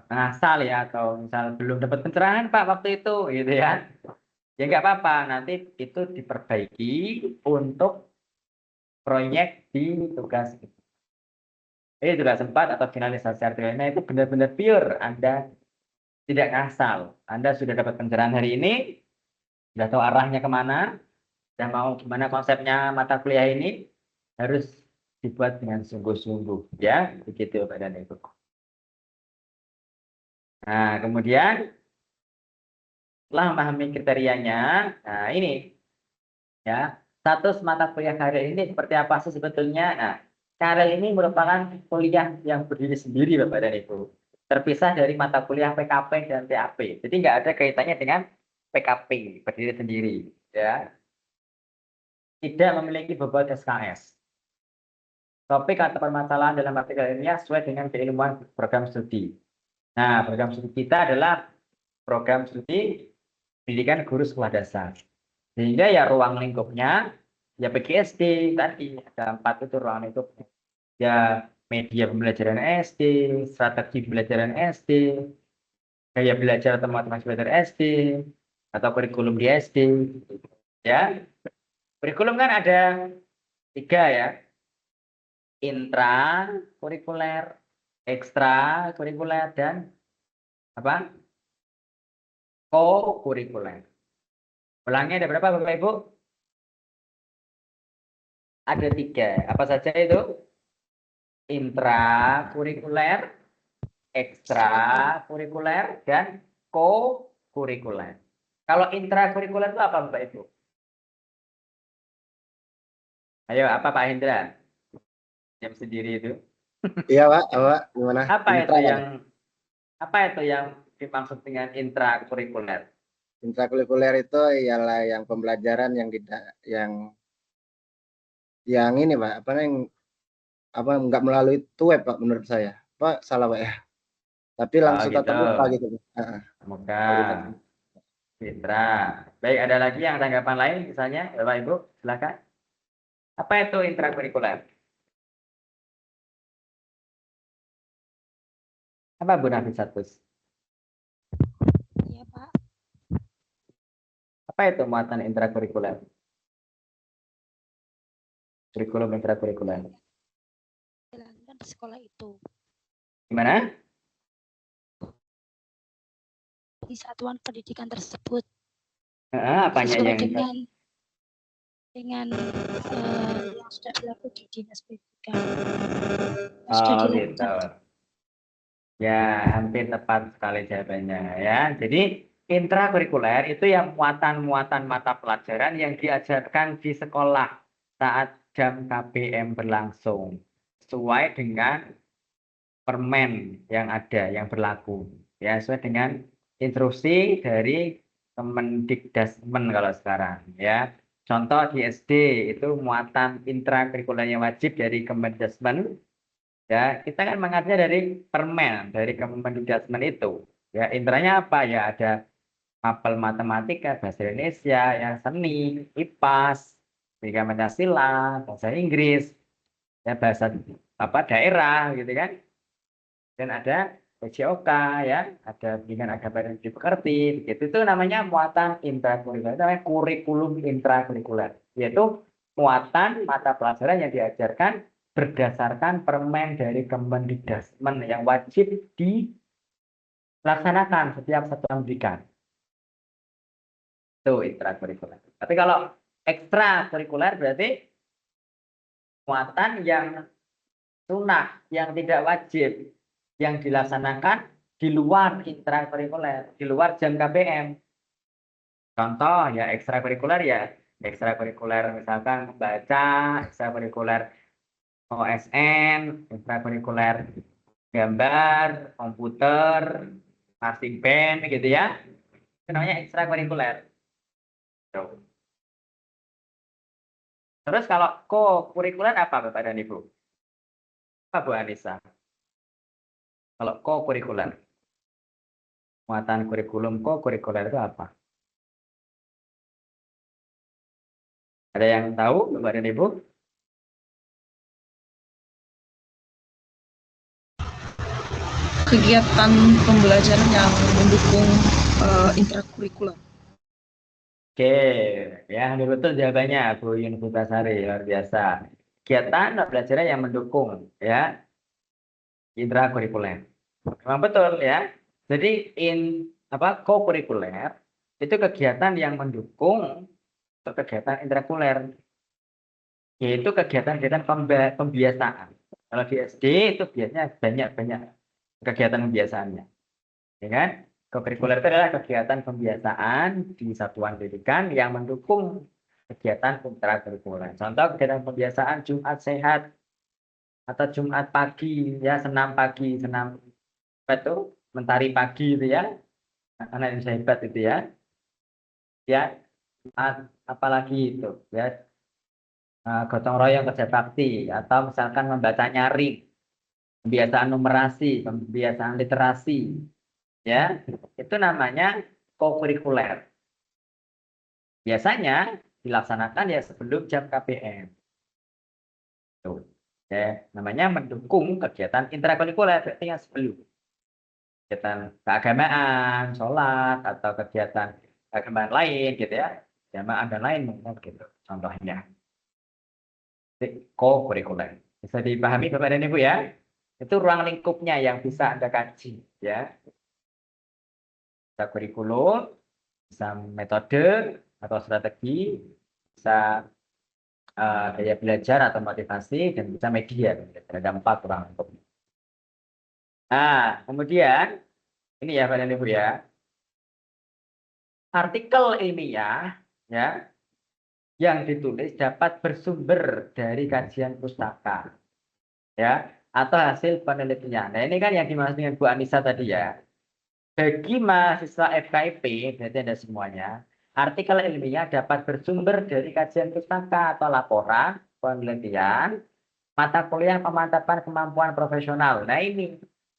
ngasal ya atau misal belum dapat pencerahan Pak waktu itu gitu ya. Ya nggak apa-apa, nanti itu diperbaiki untuk proyek di tugas itu. Jadi tugas 4 atau finalisasi artikelnya itu benar-benar pure Anda tidak ngasal. Anda sudah dapat pencerahan hari ini, sudah tahu arahnya kemana, dan mau gimana konsepnya mata kuliah ini harus dibuat dengan sungguh-sungguh ya, begitu Pak dan Ibu. Nah, kemudian setelah memahami kriterianya, nah ini ya, status mata kuliah karir ini seperti apa sih sebetulnya? Nah, karir ini merupakan kuliah yang berdiri sendiri Bapak dan Ibu, terpisah dari mata kuliah PKP dan TAP. Jadi nggak ada kaitannya dengan PKP, berdiri sendiri ya. Tidak memiliki bobot SKS. Topik atau permasalahan dalam artikel ilmiah sesuai dengan keilmuan program studi. Nah, program studi kita adalah program studi pendidikan guru sekolah dasar. Sehingga ya ruang lingkupnya ya PGSD tadi ada 4 itu ruang lingkup. Ya media pembelajaran SD, strategi pembelajaran SD, gaya belajar atau motivasi belajar SD, atau kurikulum di SD. Ya, kurikulum kan ada 3 ya. Intra kurikuler, ekstra kurikuler, dan apa? Co-kurikuler. Ulangnya ada berapa Bapak Ibu? Ada 3. Apa saja itu? Intrakurikuler, ekstrakurikuler, dan co-kurikuler. Kalau intrakurikuler itu apa Bapak Ibu? Ayo, apa Pak Hendra? Jam sendiri itu. Iya Pak, gimana? Apa itu yang dimaksud dengan intrakurikuler? Intrakurikuler itu ialah yang pembelajaran yang ini Pak, nggak melalui web Pak menurut saya. Pak salah Pak ya? tapi langsung gitu. tatap muka gitu. Muka. Fitra. Baik, ada lagi yang tanggapan lain misalnya, Bapak Ibu, silakan. Apa itu intrakurikuler? Apa Bu Nafisatus? Iya, Pak. Apa itu muatan intrakurikuler? Kurikulum intrakurikuler. Jalankan di sekolah itu. Gimana? Di satuan pendidikan tersebut. Apanya Sesuai yang dengan yang sudah dilakukan di dinas pendidikan. gitu. Ya, hampir tepat sekali jawabannya ya. Jadi intrakurikuler itu yang muatan-muatan mata pelajaran yang diajarkan di sekolah saat jam KBM berlangsung sesuai dengan permen yang ada yang berlaku ya, sesuai dengan instruksi dari Kemendikdasmen kalau sekarang ya. Contoh di SD itu muatan intrakurikuler yang wajib dari Kemendikdasmen. Ya, kita kan mengajarnya dari permen, dari Kemendikdasmen itu. Ya, intranya apa? Ya, ada mapel matematika, bahasa Indonesia, ya, seni, IPAS, pendidikan Pancasila, bahasa Inggris, ya, bahasa apa daerah, gitu kan. Dan ada PJOK, ya, ada pendidikan agama dan dipekerti, gitu. Itu namanya muatan intrakurikuler, itu namanya kurikulum intrakurikuler, yaitu muatan mata pelajaran yang diajarkan berdasarkan permen dari Kemendikdasmen yang wajib dilaksanakan setiap satuan pendidikan. Itu intrakurikuler. Tapi kalau ekstrakurikuler berarti muatan yang sunnah, yang tidak wajib, yang dilaksanakan di luar intrakurikuler, di luar jam KBM. Contoh ya ekstrakurikuler ya, ekstrakurikuler misalkan membaca, ekstrakurikuler OSN, ekstrakurikuler gambar, komputer, marching band gitu ya. Itu namanya ekstrakurikuler. Terus kalau co-kurikuler apa Bapak dan Ibu? Apa Bu Anissa? Kalau co-kurikuler. Muatan kurikulum co-kurikuler itu apa? Ada yang tahu Bapak dan Ibu? Kegiatan pembelajaran yang mendukung intrakurikuler. Oke, ya betul jawabannya Bu Yun Putasari, luar biasa. Kegiatan pembelajaran yang mendukung ya intrakurikuler. Memang betul ya. Jadi co-kurikuler itu kegiatan yang mendukung kegiatan intrakurikuler, yaitu kegiatan-kegiatan pembiasaan. Kalau di SD itu biasanya banyak kegiatan pembiasaannya, ya kan? Co-kurikuler itu adalah kegiatan pembiasaan di satuan pendidikan yang mendukung kegiatan intrakurikuler. Contoh kegiatan pembiasaan Jumat Sehat atau Jumat pagi, ya senam pagi, senam apa itu mentari pagi itu ya, anak yang hebat itu ya apalagi itu ya gotong royong kerja bakti atau misalkan membaca nyaring, pembiasaan numerasi, pembiasaan literasi, ya itu namanya co-kurikuler. Biasanya dilaksanakan ya sebelum jam KBM. Tuh, ya namanya mendukung kegiatan intrakurikuler, berarti yang sebelum kegiatan keagamaan, sholat atau kegiatan keagamaan lain gitu ya, jamaah dan lain mungkin gitu contohnya. Co-kurikuler bisa dipahami Bapak dan Ibu ya, itu ruang lingkupnya yang bisa Anda kaji ya, bisa kurikulum, bisa metode atau strategi, bisa daya belajar atau motivasi, dan bisa media. Ada 4 ruang lingkup. Nah kemudian ini ya Bapak dan Ibu ya, artikel ilmiah ya yang ditulis dapat bersumber dari kajian pustaka ya atau hasil penelitian. Nah ini kan yang dimaksud dengan Bu Anissa tadi ya. Bagi mahasiswa FKIP, berarti Anda semuanya, artikel ilmiah dapat bersumber dari kajian pustaka atau laporan, penelitian, mata kuliah pemantapan kemampuan profesional. Nah ini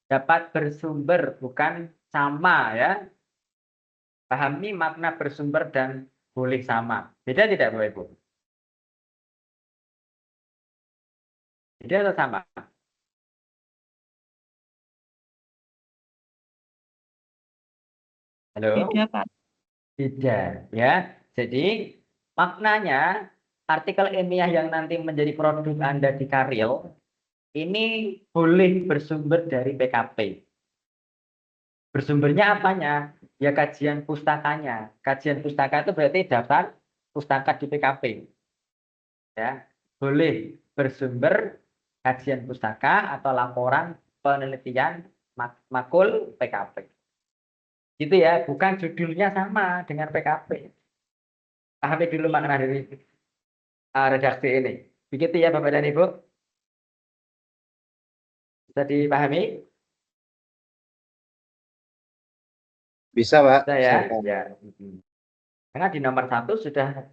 dapat bersumber, bukan sama ya. Pahami makna bersumber dan boleh sama. Beda tidak Bapak Ibu? Beda atau sama? Halo? Beda, Pak. Beda ya. Jadi maknanya artikel ilmiah yang nanti menjadi produk Anda di Karil ini boleh bersumber dari PKP. Bersumbernya apanya? Ya kajian pustakanya. Kajian pustaka itu berarti daftar pustaka di PKP. Ya, boleh bersumber kajian pustaka atau laporan penelitian makul PKP. Gitu ya, bukan judulnya sama dengan PKP. Pahami dulu makna dari redaksi ini. Begitu ya Bapak dan Ibu? Bisa dipahami? Bisa, Pak. Bisa ya? Silakan. Ya. Karena di nomor 1 sudah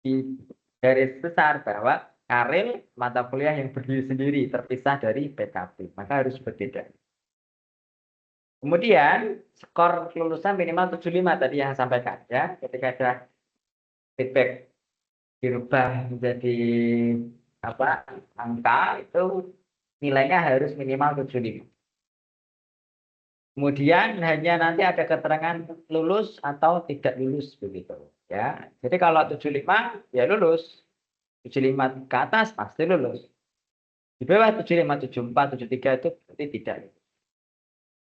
di garis besar bahwa Karil mata kuliah yang berdiri sendiri terpisah dari PKP, maka harus berbeda. Kemudian skor kelulusan minimal 75 tadi yang saya sampaikan ya, ketika ada feedback dirubah menjadi apa angka itu nilainya harus minimal 75. Kemudian hanya nanti ada keterangan lulus atau tidak lulus begitu ya. Jadi kalau 75 ya lulus. 75 ke atas pasti lulus. Di bawah 75, 74, 73 itu berarti tidak.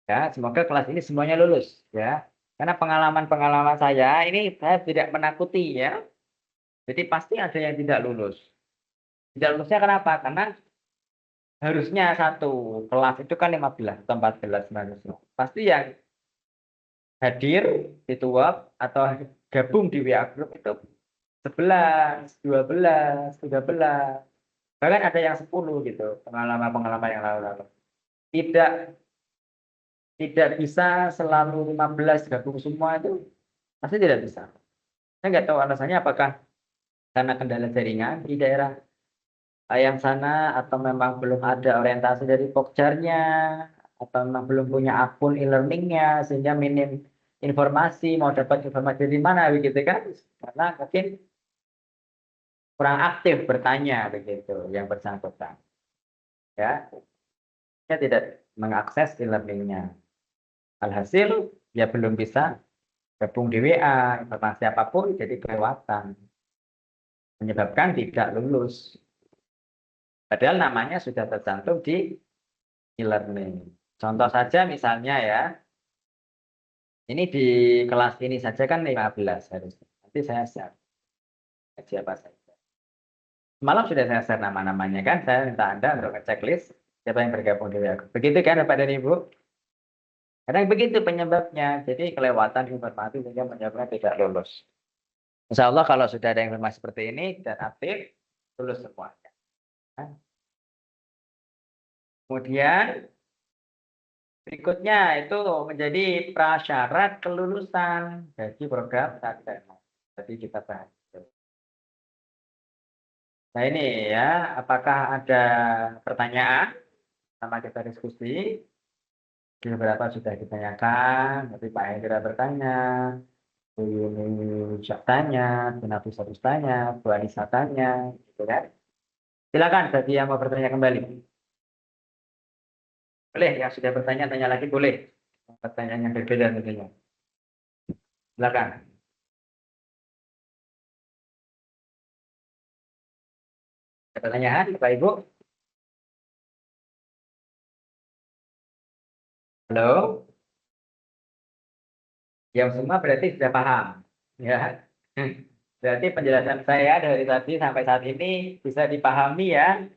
Ya, semoga kelas ini semuanya lulus ya. Karena pengalaman-pengalaman saya ini saya tidak menakuti ya. Jadi pasti ada yang tidak lulus. Tidak lulusnya kenapa? Karena harusnya satu kelas itu kan 15 atau 14 mahasiswa. Pasti yang hadir di TUWAP atau gabung di WA group itu 11, 12, 13. Bahkan ada yang 10 gitu, pengalaman-pengalaman yang lalu-lalu. Tidak bisa selalu 15 gabung semua itu pasti tidak bisa. Saya nggak tahu alasannya apakah karena kendala jaringan di daerah yang sana atau memang belum ada orientasi dari Pokjarnya atau memang belum punya akun e-learningnya sehingga minim informasi mau dapat informasi dari mana begitu kan? Karena mungkin kurang aktif bertanya begitu yang bersangkutan. Ya, saya tidak mengakses e-learningnya. Alhasil ya belum bisa gabung di WA, informasi apapun jadi kelewatan. Menyebabkan tidak lulus. Padahal namanya sudah tercantum di e-learning. Contoh saja misalnya ya, ini di kelas ini saja kan 15 harusnya. Nanti saya share siapa saja. Malam sudah saya share nama-namanya kan, saya minta Anda untuk ngecek list siapa yang bergabung di WA. Begitu kan Bapak dan Ibu? Kadang begitu penyebabnya, jadi kelewatan informasi sehingga menyebabkan tidak lulus. Insya Allah kalau sudah ada informasi seperti ini dan aktif, lulus semuanya. Kemudian berikutnya itu menjadi prasyarat kelulusan bagi program sarjana. Jadi kita bahas. Nah ini ya, apakah ada pertanyaan sama kita diskusi? Beberapa sudah ditanyakan, tapi Pak Hendra bertanya, Bu Yuni tanya, Bu Nafisa tanya, Bu Anissa tanya, gitu kan? Silakan bagi yang mau bertanya kembali. Boleh, yang sudah bertanya, tanya lagi boleh. Pertanyaan yang berbeda tentunya. Silakan. Ada pertanyaan, Bapak Ibu? Halo? Yang semua berarti sudah paham. Ya. Berarti penjelasan saya dari tadi sampai saat ini bisa dipahami ya?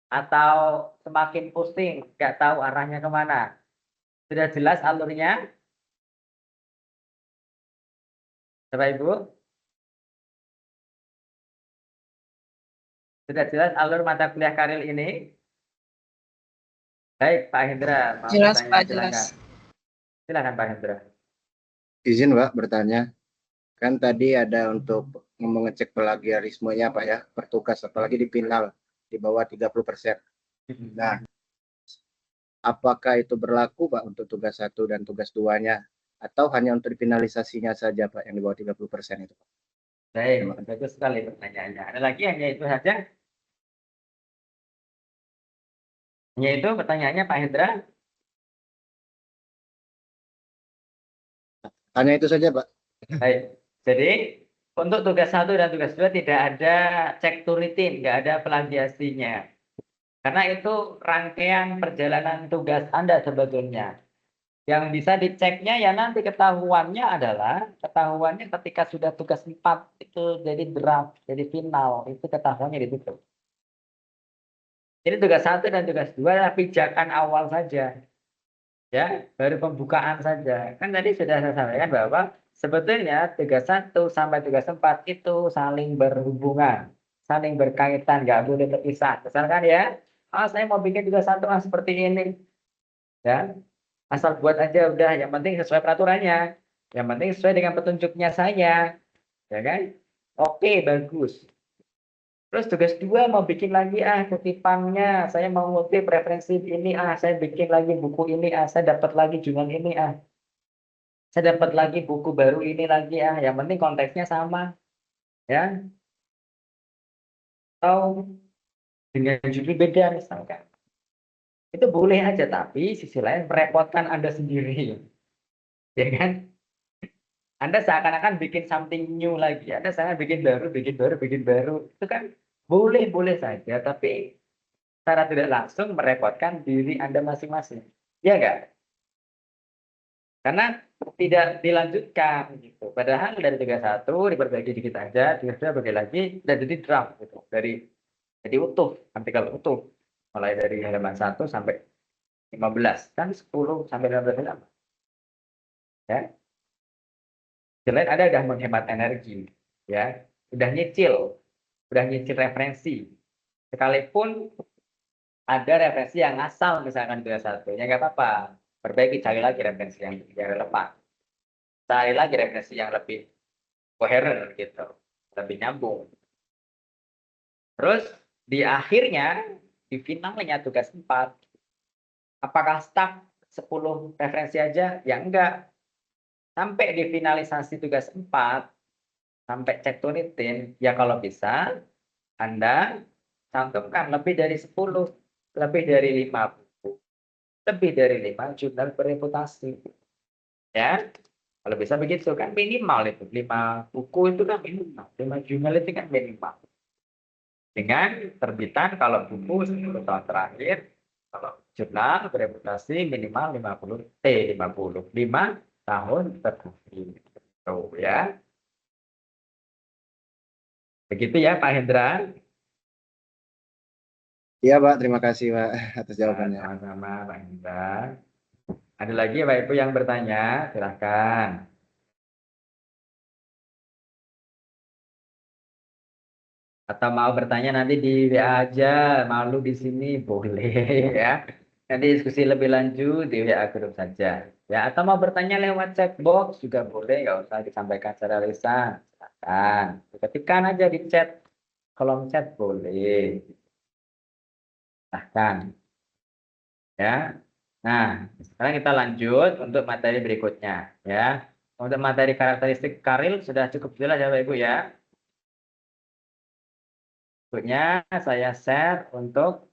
Atau semakin pusing, nggak tahu arahnya kemana? Sudah jelas alurnya? Bapak Ibu? Sudah jelas alur mata kuliah Karil ini? Baik, Pak Hendra. Mau Jelas, bertanya, Pak, silakan. jelas. Silakan Pak Hendra. Izin, Pak, bertanya. Kan tadi ada untuk mengecek plagiarismenya, Pak ya, petugas, apalagi di final, di bawah 30%. Nah, apakah itu berlaku Pak untuk tugas 1 dan tugas 2-nya atau hanya untuk finalisasinya saja Pak yang di bawah 30% itu Pak? Terima Baik, kasih. bagus sekali pertanyaannya. Ada lagi hanya itu saja? Hanya itu pertanyaannya Pak Hendra? Hanya itu saja Pak. Baik, jadi untuk tugas 1 dan tugas 2 tidak ada cek to rutin, nggak ada plagiasinya. Karena itu rangkaian perjalanan tugas Anda sebetulnya. Yang bisa diceknya ya nanti ketahuannya adalah ketahuannya ketika sudah tugas 4 itu jadi draft, jadi final, itu ketahuannya di situ. Jadi tugas 1 dan tugas 2 adalah pijakan awal saja. Ya, baru pembukaan saja. Kan tadi sudah saya sampaikan bahwa sebetulnya tugas 1 sampai tugas 4 itu saling berhubungan, saling berkaitan, nggak boleh terpisah. Misalkan ya, saya mau bikin tugas 1 seperti ini. Ya, asal buat aja udah, yang penting sesuai peraturannya, yang penting sesuai dengan petunjuknya saya, ya kan? Oke, bagus. Terus tugas 2 mau bikin lagi kutipannya, saya mau ngutip referensi ini saya bikin lagi buku ini saya dapat lagi jurnal ini saya dapat lagi buku baru ini lagi yang penting konteksnya sama, ya. Atau dengan judul beda misalkan. Itu boleh aja, tapi sisi lain merepotkan Anda sendiri. Ya kan? Anda seakan-akan bikin something new lagi. Anda seakan bikin baru. Itu kan boleh-boleh saja, tapi secara tidak langsung merepotkan diri Anda masing-masing. Ya enggak? Karena tidak dilanjutkan gitu. Padahal dari tugas 1 diperbaiki dikit aja, tugas 2 bagi lagi, dan jadi draft gitu. Jadi utuh, artikel utuh. Mulai dari halaman 1 sampai 15, kan 10 sampai 15 halaman. Ya. Selain ada udah menghemat energi, ya, udah nyicil referensi. Sekalipun ada referensi yang asal misalkan tugas 1, ya nggak apa-apa. Perbaiki, cari lagi referensi yang relevan. Cari lagi referensi yang lebih koheren gitu, lebih nyambung. Terus di akhirnya, di finalnya tugas 4, apakah stuck 10 referensi aja? Ya enggak. Sampai di finalisasi tugas 4, sampai cek to rutin, ya kalau bisa Anda cantumkan lebih dari 10, lebih dari 5 buku, lebih dari 5 jurnal bereputasi. Ya, kalau bisa begitu kan minimal itu, 5 buku itu kan minimal, 5 jurnal itu kan minimal. Dengan terbitan kalau buku 10 tahun terakhir, kalau jurnal bereputasi minimal 5 tahun terakhir. Tuh ya. Begitu ya Pak Hendra. Iya Pak, terima kasih Pak atas jawabannya. Sama-sama Pak Hendra. Ada lagi Bapak Ibu yang bertanya? Silahkan. Atau mau bertanya nanti di WA aja, malu di sini boleh ya. Nanti diskusi lebih lanjut di WA grup saja. Ya, atau mau bertanya lewat chat box juga boleh, nggak usah disampaikan secara lisan. Silakan. Ketikkan aja di chat, kolom chat boleh. Silahkan. Ya. Nah, sekarang kita lanjut untuk materi berikutnya ya. Untuk materi karakteristik Karil sudah cukup jelas ya Bapak Ibu ya. Berikutnya saya share untuk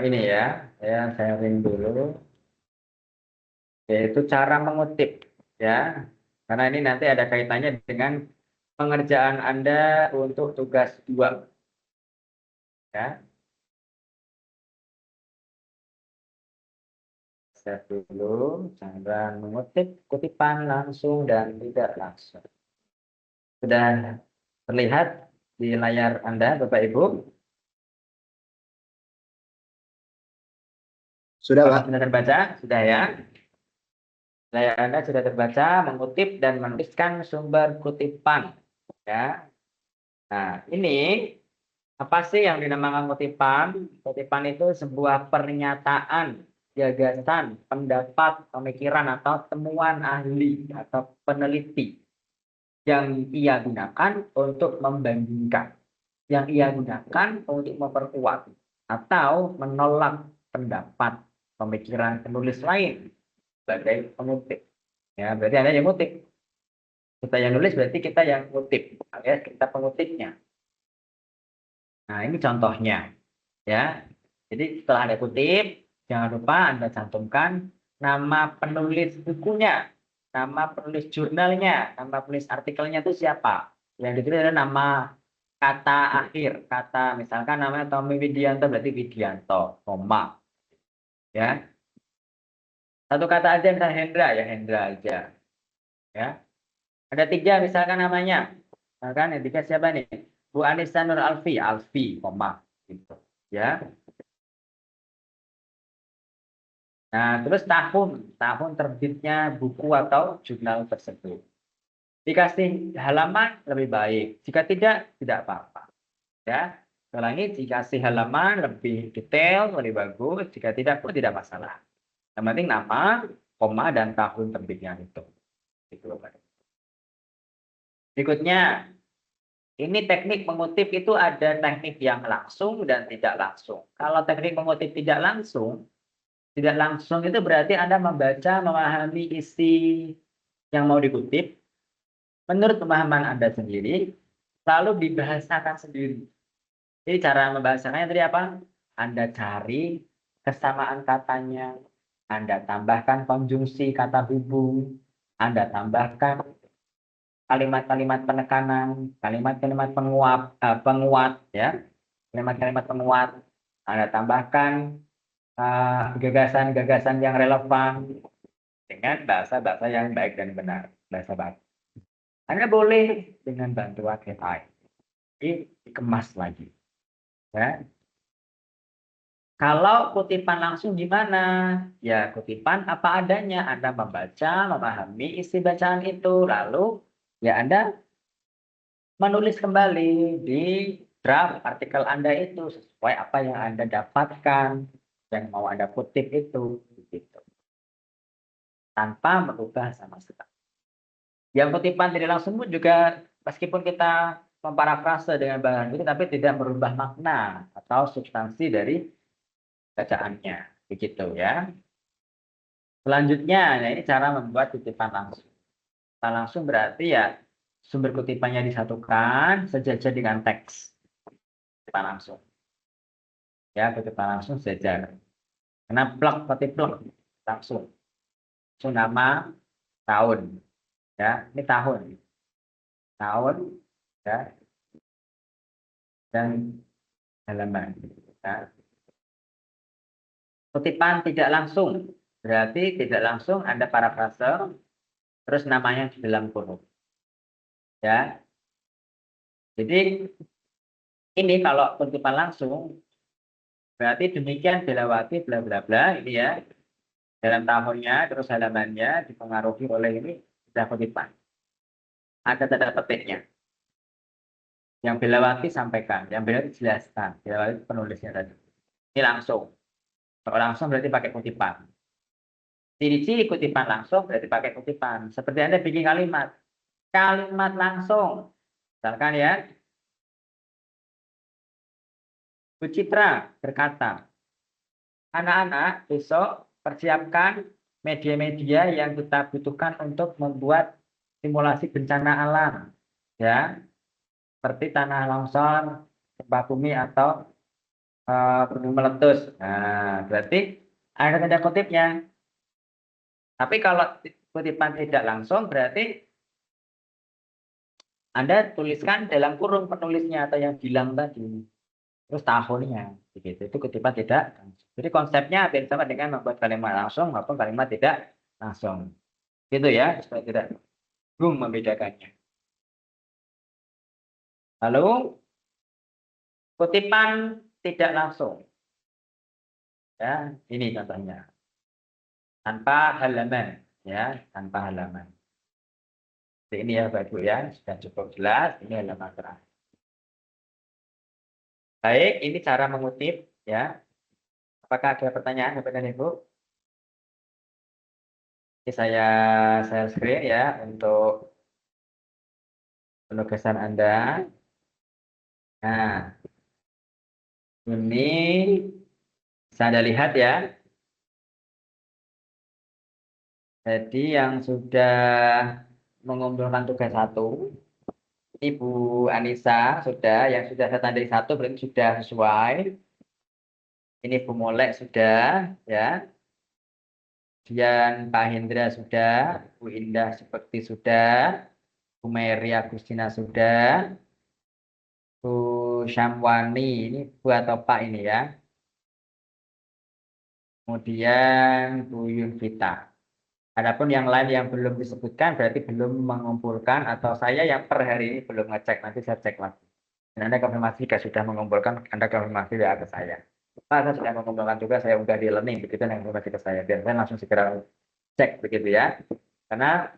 ini ya, saya sharing dulu, yaitu cara mengutip ya, karena ini nanti ada kaitannya dengan pengerjaan Anda untuk tugas 2 ya. Share dulu cara mengutip kutipan langsung dan tidak langsung. Sudah terlihat di layar Anda Bapak Ibu? Sudah Pak. Sudah terbaca? Sudah ya? Layar Anda sudah terbaca, mengutip dan menuliskan sumber kutipan ya. Nah, ini apa sih yang dinamakan kutipan? Kutipan itu sebuah pernyataan, gagasan, pendapat, pemikiran atau temuan ahli atau peneliti yang ia gunakan untuk membandingkan, yang ia gunakan untuk memperkuat atau menolak pendapat, pemikiran penulis lain sebagai pengutip. Ya, berarti Anda yang ngutip. Kita yang nulis berarti kita yang ngutip, alias kita pengutipnya. Nah, ini contohnya. Ya. Jadi setelah Anda kutip, jangan lupa Anda cantumkan nama penulis bukunya, nama penulis jurnalnya, nama penulis artikelnya itu siapa. Yang ditulis adalah nama kata akhir, kata misalkan namanya Tommy Widianto berarti Widianto, koma. Ya. Satu kata aja misalnya Hendra, ya Hendra aja. Ya. Ada 3 misalkan namanya. Misalkan yang 3 siapa nih? Bu Anissa Nur Alfi, Alfi, koma. Gitu. Ya. Nah, terus tahun terbitnya buku atau jurnal tersebut. Dikasih halaman lebih baik. Jika tidak apa-apa. Ya. Ulangi, dikasih halaman lebih detail, lebih bagus. Jika tidak pun tidak masalah. Yang penting nama, koma, dan tahun terbitnya itu. Itu. Berikutnya, ini teknik mengutip itu ada teknik yang langsung dan tidak langsung. Kalau teknik mengutip tidak langsung itu berarti Anda membaca, memahami isi yang mau dikutip menurut pemahaman Anda sendiri, lalu dibahasakan sendiri. Jadi cara membahasakannya tadi apa? Anda cari kesamaan katanya, Anda tambahkan konjungsi kata hubung, Anda tambahkan kalimat-kalimat penekanan, kalimat-kalimat penguat, ya, kalimat-kalimat penguat. Anda tambahkan gagasan-gagasan yang relevan dengan bahasa-bahasa yang baik dan benar, bahasa baku. Anda boleh dengan bantuan AI dikemas lagi. Ya. Kalau kutipan langsung gimana? Ya, kutipan apa adanya. Anda membaca, memahami isi bacaan itu, lalu ya Anda menulis kembali di draft artikel Anda itu sesuai apa yang Anda dapatkan, yang mau Anda kutip itu, gitu. Tanpa merubah sama sekali. Yang kutipan tidak langsung pun juga, meskipun kita memparafrase dengan bahan itu, tapi tidak merubah makna atau substansi dari bacaannya, begitu ya. Selanjutnya, ini cara membuat kutipan langsung. Kutipan langsung berarti ya sumber kutipannya disatukan sejajar dengan teks. Kutipan langsung. Ya, kutipan langsung sejajar. Karena plek, langsung. Langsung nama, tahun. Ya, ini tahun. Tahun, ya. Dan halaman. Ya. Kutipan tidak langsung. Berarti tidak langsung Anda parafrase, terus namanya di dalam kurung. Ya. Jadi ini kalau kutipan langsung berarti demikian Belawati bla bla bla ini ya. Dalam tahunnya terus halamannya dipengaruhi oleh ini sudah kutipan. Ada tanda petiknya. Yang Belawati sampaikan, yang Belawati jelaskan, Belawati penulisnya tadi. Ini langsung. Kalau langsung berarti pakai kutipan. Ciri-ciri kutipan langsung berarti pakai kutipan. Seperti Anda bikin kalimat. Kalimat langsung. Misalkan ya, Bu Citra berkata, anak-anak besok persiapkan media-media yang kita butuhkan untuk membuat simulasi bencana alam. Ya, seperti tanah longsor, gempa bumi atau gunung meletus. Nah, berarti ada tanda kutipnya. Tapi kalau kutipan tidak langsung berarti Anda tuliskan dalam kurung penulisnya atau yang bilang tadi. Terus tahunnya, begitu. Itu kutipan tidak langsung. Jadi konsepnya hampir sama dengan membuat kalimat langsung maupun kalimat tidak langsung. Gitu ya, supaya tidak bingung membedakannya. Lalu kutipan tidak langsung. Ya, ini contohnya. Tanpa halaman, ya, tanpa halaman. Jadi ini ya Bapak Ibu ya, sudah cukup jelas. Ini halaman terakhir. Baik, ini cara mengutip ya. Apakah ada pertanyaan Bapak dan Ibu? Ini saya share screen ya untuk penugasan Anda. Nah, ini Bisa Anda lihat ya. Jadi yang sudah mengumpulkan tugas 1, ini Bu Anissa sudah, yang sudah saya tandai 1 berarti sudah sesuai. Ini Bu Molek sudah, ya. Kemudian Pak Hendra sudah, Bu Indah seperti sudah, Bu Mary Agustina sudah, Bu Syamwani, ini Bu atau Pak ini ya. Kemudian Bu Yunvita. Adapun yang lain yang belum disebutkan berarti belum mengumpulkan atau saya yang per hari ini belum ngecek, nanti saya cek lagi. Dan Anda konfirmasi jika sudah mengumpulkan, Anda konfirmasi WA ke saya. Pak, saya sudah mengumpulkan juga, saya unggah di learning, begitu yang konfirmasi ke saya. Biar saya langsung segera cek begitu ya. Karena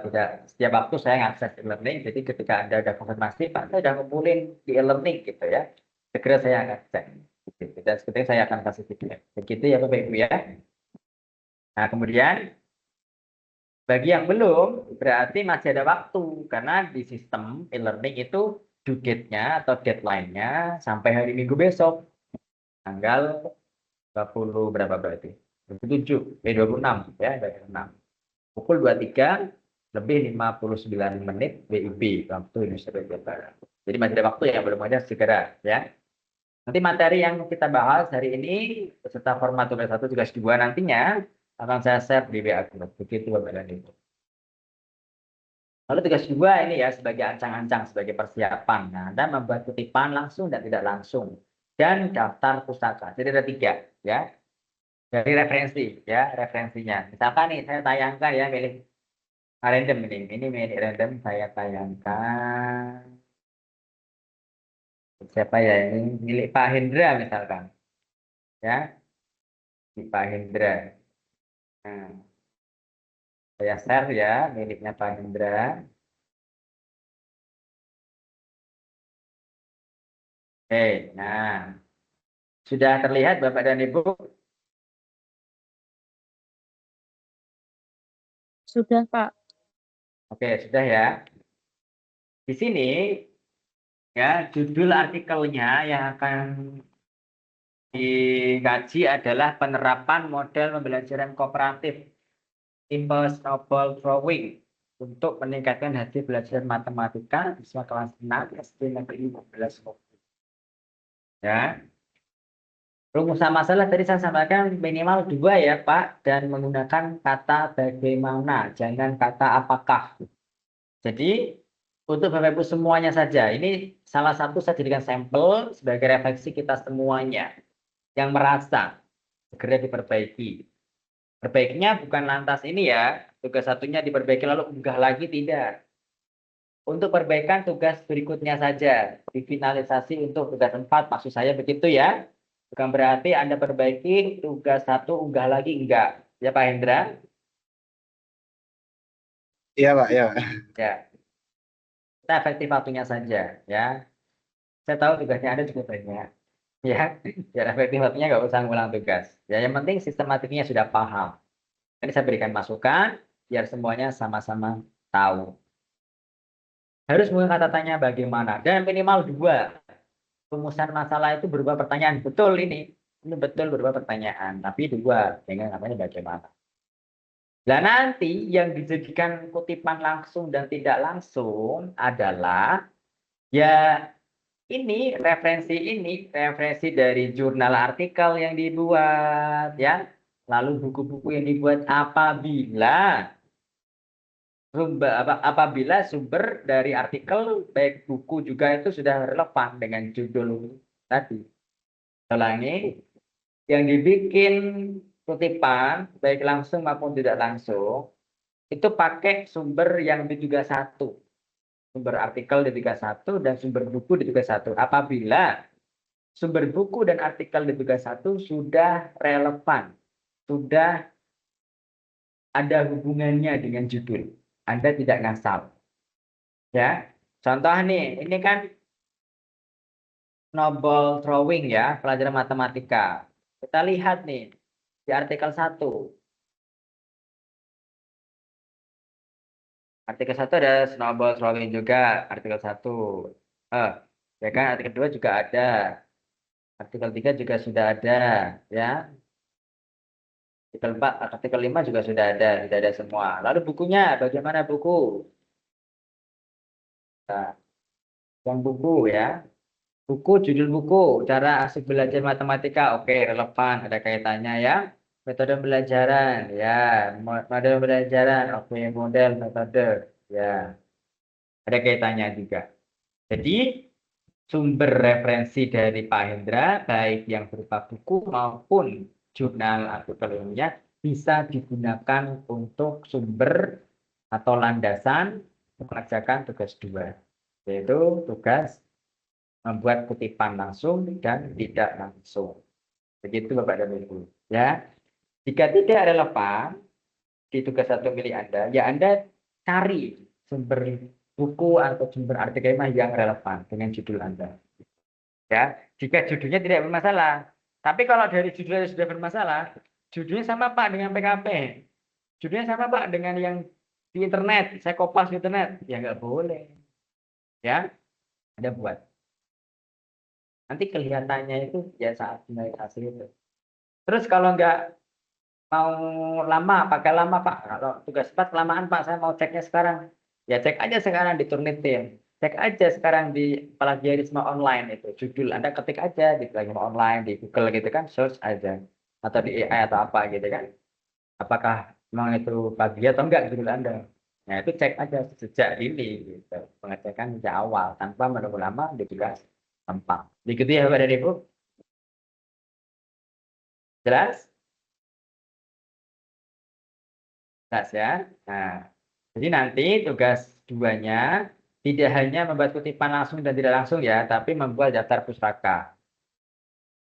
tidak setiap waktu saya ngakses e-learning, jadi ketika Anda ada konfirmasi, Pak, saya sudah ngumpulin di e-learning gitu ya. Segera saya akan cek. Gitu. Dan seperti saya akan kasih feedback. Begitu ya Bapak Ibu ya. Nah, kemudian bagi yang belum, berarti masih ada waktu. Karena di sistem e-learning itu due date-nya atau deadline-nya sampai hari Minggu besok. Tanggal 20 berapa berarti? 27, 26 ya, 26. Pukul 23 lebih 59 menit WIB, waktu Indonesia bagian Barat. Jadi masih ada waktu ya, belum ada segera ya. Nanti materi yang kita bahas hari ini beserta format tugas 1, tugas 2 nantinya akan saya share di WA group. Begitu Bapak dan Ibu. Lalu tugas 2 ini ya sebagai ancang-ancang, sebagai persiapan. Nah, Anda membuat kutipan langsung dan tidak langsung. Dan daftar pustaka. Jadi ada 3 ya. Dari referensi ya, referensinya. Misalkan nih saya tayangkan ya milik random ini milik random saya tayangkan. Siapa ya ini? Milik Pak Hendra misalkan. Ya. Milik Pak Hendra. Nah, saya share ya miliknya Pak Hendra. Oke, nah. Sudah terlihat Bapak dan Ibu? Sudah, Pak. Oke, sudah ya. Di sini ya judul artikelnya yang akan dikaji adalah penerapan model pembelajaran kooperatif tipe snowball drawing untuk meningkatkan hasil belajar matematika siswa kelas 6 SD Negeri 15 Kopi. Ya. Rumusan masalah tadi saya sampaikan minimal 2 ya Pak, dan menggunakan kata bagaimana, jangan kata apakah. Jadi untuk Bapak Ibu semuanya saja, ini salah satu saya jadikan sampel sebagai refleksi kita semuanya yang merasa segera diperbaiki. Perbaikinya bukan lantas ini ya, tugas 1-nya diperbaiki lalu unggah lagi, tidak. Untuk perbaikan tugas berikutnya saja, difinalisasi untuk tugas 4, maksud saya begitu ya. Bukan berarti Anda perbaiki tugas 1 unggah lagi, enggak. Ya Pak Hendra? Iya Pak, ya. Ya. Kita efektif waktunya saja ya. Saya tahu tugasnya Anda cukup banyak. Ya, biar efektif waktunya nggak usah ngulang tugas. Ya, yang penting sistematiknya sudah paham. Ini saya berikan masukan biar semuanya sama-sama tahu. Harus menggunakan kata tanya bagaimana dan minimal 2. Rumusan masalah itu berupa pertanyaan. Betul ini betul berupa pertanyaan, tapi 2 dengan namanya bagaimana. Nah, nanti yang dijadikan kutipan langsung dan tidak langsung adalah ya ini referensi dari jurnal artikel yang dibuat ya, lalu buku-buku yang dibuat apabila sumber dari artikel baik buku juga itu sudah relevan dengan judul tadi. Ulangi, yang dibikin kutipan baik langsung maupun tidak langsung itu pakai sumber yang D31. Sumber artikel D31 dan sumber buku D31. Apabila sumber buku dan artikel D31 sudah relevan, sudah ada hubungannya dengan judul. Anda tidak ngasal. Ya. Contoh nih, ini kan snowball drawing ya, pelajaran matematika. Kita lihat nih di artikel 1. Artikel 1 ada snowball drawing juga, artikel 1. Ya kan, artikel 2 juga ada. Artikel 3 juga sudah ada, ya. Artikel 4, artikel 5 juga sudah ada semua. Lalu bukunya, bagaimana buku? Nah, yang buku ya. Buku, judul buku, cara asik belajar matematika, oke, relevan, ada kaitannya ya. Metode pembelajaran, ya. Model pembelajaran, oke, model, metode, ya. Ada kaitannya juga. Jadi, sumber referensi dari Pak Hendra, baik yang berupa buku maupun jurnal artikel ilmiah, bisa digunakan untuk sumber atau landasan mengerjakan tugas 2, yaitu tugas membuat kutipan langsung dan tidak langsung. Begitu Bapak dan Ibu. Ya, jika tidak relevan di tugas 1 milik Anda, ya Anda cari sumber buku atau sumber artikel yang relevan dengan judul Anda. Ya, jika judulnya tidak bermasalah. Tapi kalau dari judulnya sudah bermasalah, judulnya sama Pak dengan PKP, judulnya sama Pak dengan yang di internet, saya kopas di internet, ya nggak boleh. Ya, Anda buat. Nanti kelihatannya itu ya saat naik hasil itu. Terus kalau nggak mau lama, pakai lama Pak. Kalau tugas 4 kelamaan Pak, saya mau ceknya sekarang. Ya cek aja sekarang di Turnitin. Cek aja sekarang di plagiarisme online itu. Judul Anda ketik aja di plagiarisme online, di Google gitu kan, search aja. Atau di AI atau apa gitu kan. Apakah memang itu plagiat atau enggak judul Anda. Nah itu cek aja sejak ini gitu. Pengecekan sejak awal tanpa menunggu lama di tugas tempat. Begitu ya Bapak dan Ibu? Jelas? Jelas ya? Nah, jadi nanti tugas 2-nya tidak hanya membuat kutipan langsung dan tidak langsung ya, tapi membuat daftar pustaka.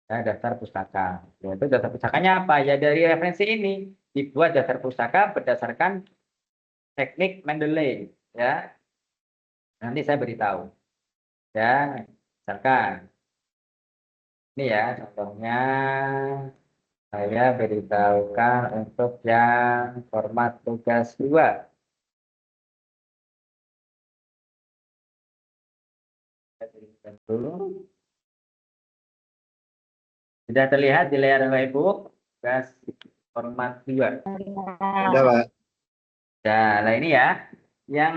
Ya, daftar pustaka. Yaitu daftar pustakanya apa? Ya dari referensi ini dibuat daftar pustaka berdasarkan teknik Mendeley. Ya, nanti saya beritahu. Ya, misalkan ini ya contohnya. Saya beritahukan untuk yang format tugas 2. Saya berikan dulu. Sudah terlihat di layar Bapak Ibu, tugas format 2. Udah, Pak. Nah, ini ya, yang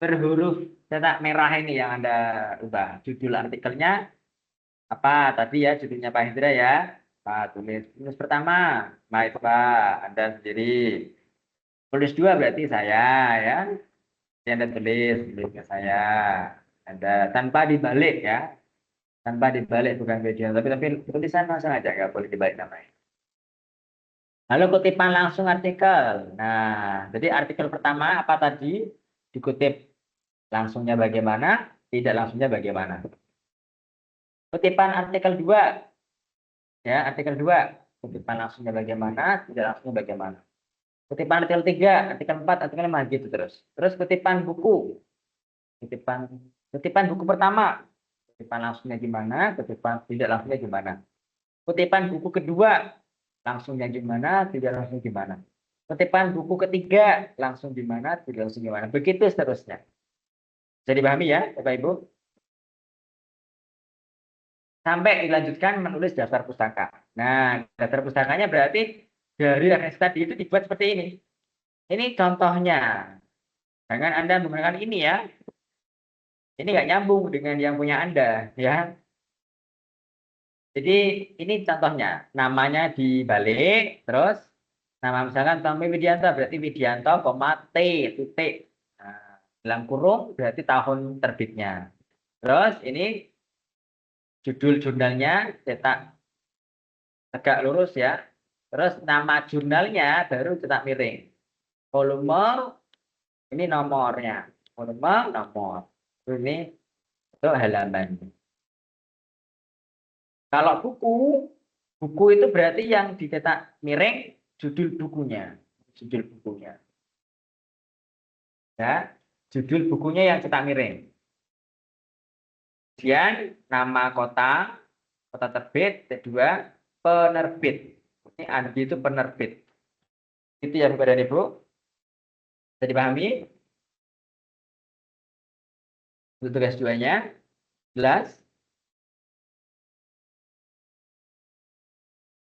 berhuruf cetak merah ini yang Anda ubah. Judul artikelnya apa tadi ya, judulnya Pak Hendra ya. Pak tulis pertama, nah itu Pak, Anda sendiri. Tulis 2 berarti saya ya. Ini Anda tulis ke saya. Anda tanpa dibalik ya. Tanpa dibalik bukan video, tapi tulisan langsung aja, nggak boleh dibalik namanya. Lalu kutipan langsung artikel. Nah, jadi artikel pertama apa tadi? Dikutip langsungnya bagaimana, tidak langsungnya bagaimana. Kutipan artikel 2. Ya, artikel 2. Kutipan langsungnya bagaimana, tidak langsungnya bagaimana. Kutipan artikel 3, artikel 4, artikel 5 gitu terus. Terus kutipan buku. Kutipan buku pertama. Kutipan langsungnya gimana, kutipan tidak langsungnya gimana. Kutipan buku kedua, langsungnya gimana, tidak langsung gimana. Kutipan buku ketiga, langsung gimana, tidak langsung gimana. Begitu seterusnya. Jadi dipahami ya, Bapak Ibu? Sampai dilanjutkan menulis daftar pustaka. Nah, daftar pustakanya berarti dari referensi tadi itu dibuat seperti ini. Ini contohnya. Jangan Anda menggunakan ini ya. Ini nggak nyambung dengan yang punya Anda, ya. Jadi ini contohnya, namanya dibalik, terus nama misalkan Tommy Widianto berarti Widianto, T, titik. Nah, dalam kurung berarti tahun terbitnya. Terus ini judul jurnalnya cetak tegak lurus ya. Terus nama jurnalnya baru cetak miring. Volume ini nomornya. Volume nomor. Ini itu halaman. Kalau buku itu berarti yang dicetak miring judul bukunya. Judul bukunya. Ya, judul bukunya yang cetak miring. Kemudian nama kota terbit, kedua penerbit. Ini Andi itu penerbit. Itu ya Bapak dan Ibu. Bisa dipahami? Untuk tugas 2-nya. Jelas?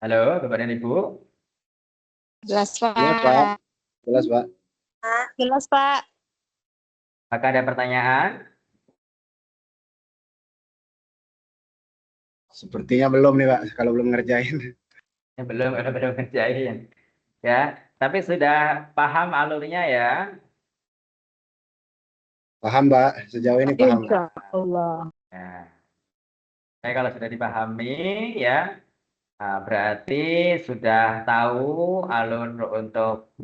Halo, Bapak dan Ibu. Jelas, Jelas, Pak. Pak. Jelas, Pak. Jelas, Pak. Apakah ada pertanyaan? Sepertinya belum nih, Pak, kalau belum ngerjain. Ya, belum ngerjain. Ya, tapi sudah paham alurnya ya. Paham, Pak. Sejauh ini paham. Insya Allah. Nah, kalau sudah dipahami ya, berarti sudah tahu alur untuk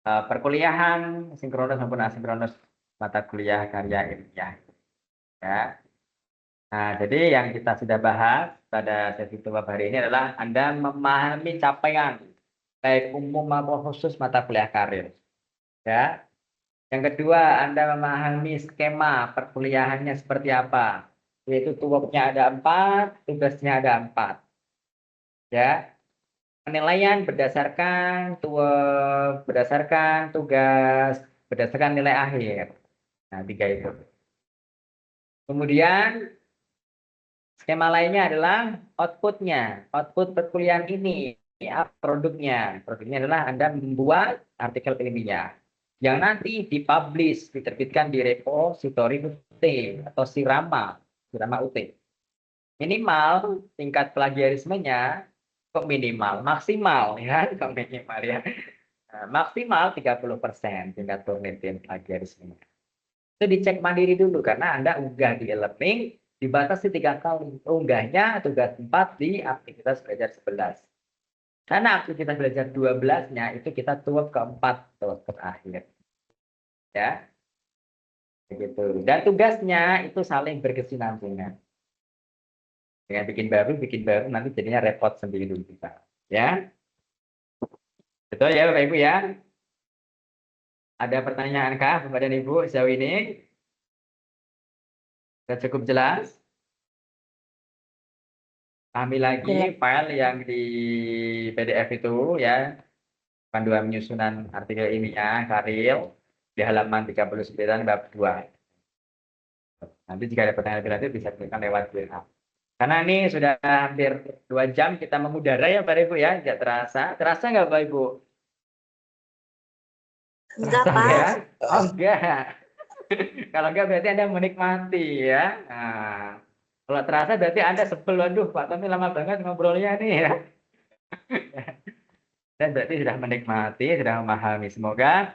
perkuliahan sinkronus maupun asinkronus mata kuliah karya ilmiah. Ya. Nah, jadi yang kita sudah bahas pada sesi tutup hari ini adalah Anda memahami capaian baik umum maupun khusus mata kuliah karir. Ya. Yang kedua, Anda memahami skema perkuliahannya seperti apa. Yaitu tugasnya ada 4, tugasnya ada 4. Ya. Penilaian berdasarkan tugas, berdasarkan nilai akhir. Nah, 3 itu. Kemudian skema lainnya adalah outputnya. Output perkuliahan ini produknya. Produknya adalah Anda membuat artikel ilmiah yang nanti dipublish, diterbitkan di repository UT atau Sirama UT. Minimal tingkat plagiarismenya kok minimal, maksimal ya, kok minimal ya. Nah, maksimal 30% tingkat penelitian plagiarismenya. Itu dicek mandiri dulu karena Anda unggah di e-learning dibatasi 3 kali. Unggahnya tugas 4 di aktivitas belajar 11. Karena aktivitas belajar 12-nya itu kita tuang ke 4 tugas terakhir. Ya. Begitu. Dan tugasnya itu saling berkesinambungan. Dengan bikin baru nanti jadinya repot sendiri dulu kita. Ya. Betul ya Bapak Ibu ya? Ada pertanyaankah Bapak dan Ibu sejauh ini? Sudah cukup jelas? Ambil lagi file yang di PDF itu ya. Panduan penyusunan artikel ilmiah karil di halaman 39 bab 2. Nanti jika ada pertanyaan lebih lanjut bisa klikkan lewat WA. Karena ini sudah hampir 2 jam kita mengudara ya Bapak Ibu ya. Tidak terasa. Terasa nggak Bapak Ibu? Enggak, Terasa Pak. ya? Oh enggak. Kalau enggak berarti Anda menikmati ya. Nah, kalau terasa berarti Anda sebel. Waduh Pak Tommy lama banget ngobrolnya nih ya. Dan berarti sudah menikmati, sudah memahami. Semoga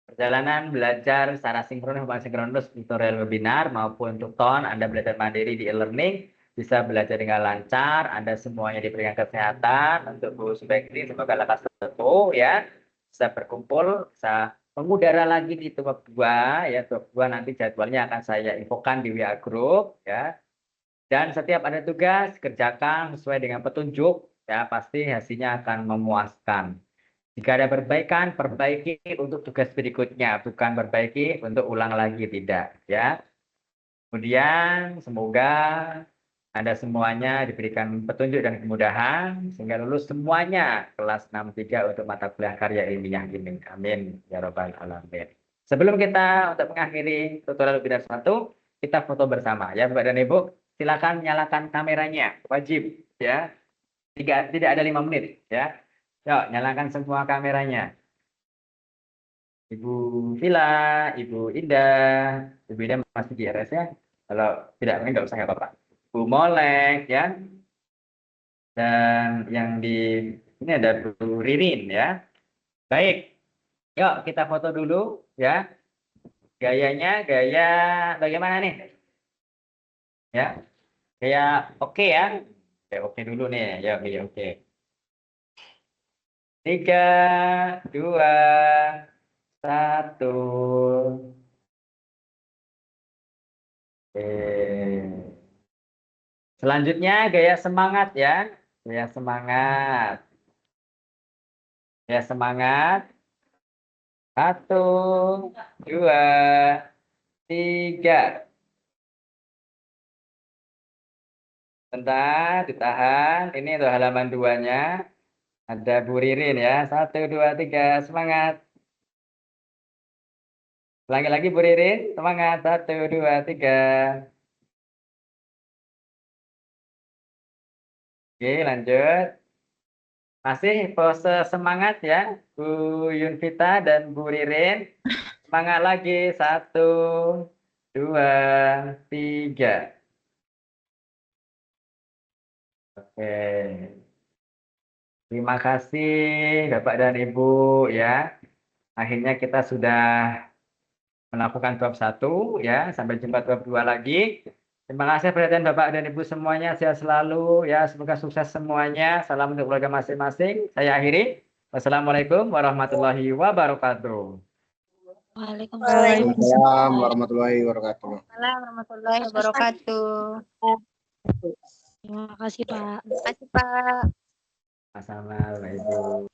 perjalanan belajar secara sinkron maupun asinkronus tutorial webinar maupun tuton Anda belajar mandiri di e-learning bisa belajar dengan lancar. Anda semuanya diberikan kesehatan untuk Bu Subekti. Semoga lekas tetu ya. Bisa berkumpul, bisa mengudara lagi di tuak 2 ya. Tuak 2 nanti jadwalnya akan saya infokan di WA Group ya. Dan setiap ada tugas kerjakan sesuai dengan petunjuk ya, pasti hasilnya akan memuaskan. Jika ada perbaikan, perbaiki untuk tugas berikutnya, bukan perbaiki untuk ulang lagi, tidak ya. Kemudian semoga Anda semuanya diberikan petunjuk dan kemudahan sehingga lulus semuanya kelas 63 untuk mata kuliah karya ilmiah ini. Amin ya robbal alamin. Sebelum kita untuk mengakhiri tutorial webinar 1, kita foto bersama ya Bapak dan Ibu. Silakan nyalakan kameranya, wajib ya. Tidak ada 5 menit ya. Yuk, nyalakan semua kameranya. Ibu Vila, Ibu Indah, Ibu Indah masih di RS ya. Kalau tidak mungkin nggak usah nggak apa-apa. Bu Molek ya. Dan yang di ini ada Bu Ririn ya. Baik. Yuk kita foto dulu ya. Gayanya gaya bagaimana nih? Ya. Gaya oke ya. Oke dulu nih. Ya oke. 3, 2, 1. Selanjutnya gaya semangat ya. Gaya semangat. Gaya semangat. 1, 2, 3. Bentar, ditahan. Ini untuk halaman 2-nya. Ada Bu Ririn ya. 1, 2, 3. Semangat. Ulangi lagi Bu Ririn. Semangat. 1, 2, 3. Oke, lanjut. Masih pose semangat ya, Bu Yunvita dan Bu Ririn. Semangat lagi, 1, 2, 3. Oke. Terima kasih Bapak dan Ibu ya. Akhirnya kita sudah melakukan bab 1 ya. Sampai jumpa bab 2 lagi. Terima kasih perhatian Bapak dan Ibu semuanya. Sehat selalu ya. Semoga sukses semuanya. Salam untuk keluarga masing-masing. Saya akhiri. Wassalamualaikum warahmatullahi wabarakatuh. Waalaikumsalam warahmatullahi wabarakatuh. Waalaikumsalam warahmatullahi wabarakatuh. Terima kasih Pak. Terima kasih Pak. Sama-sama Bapak Ibu.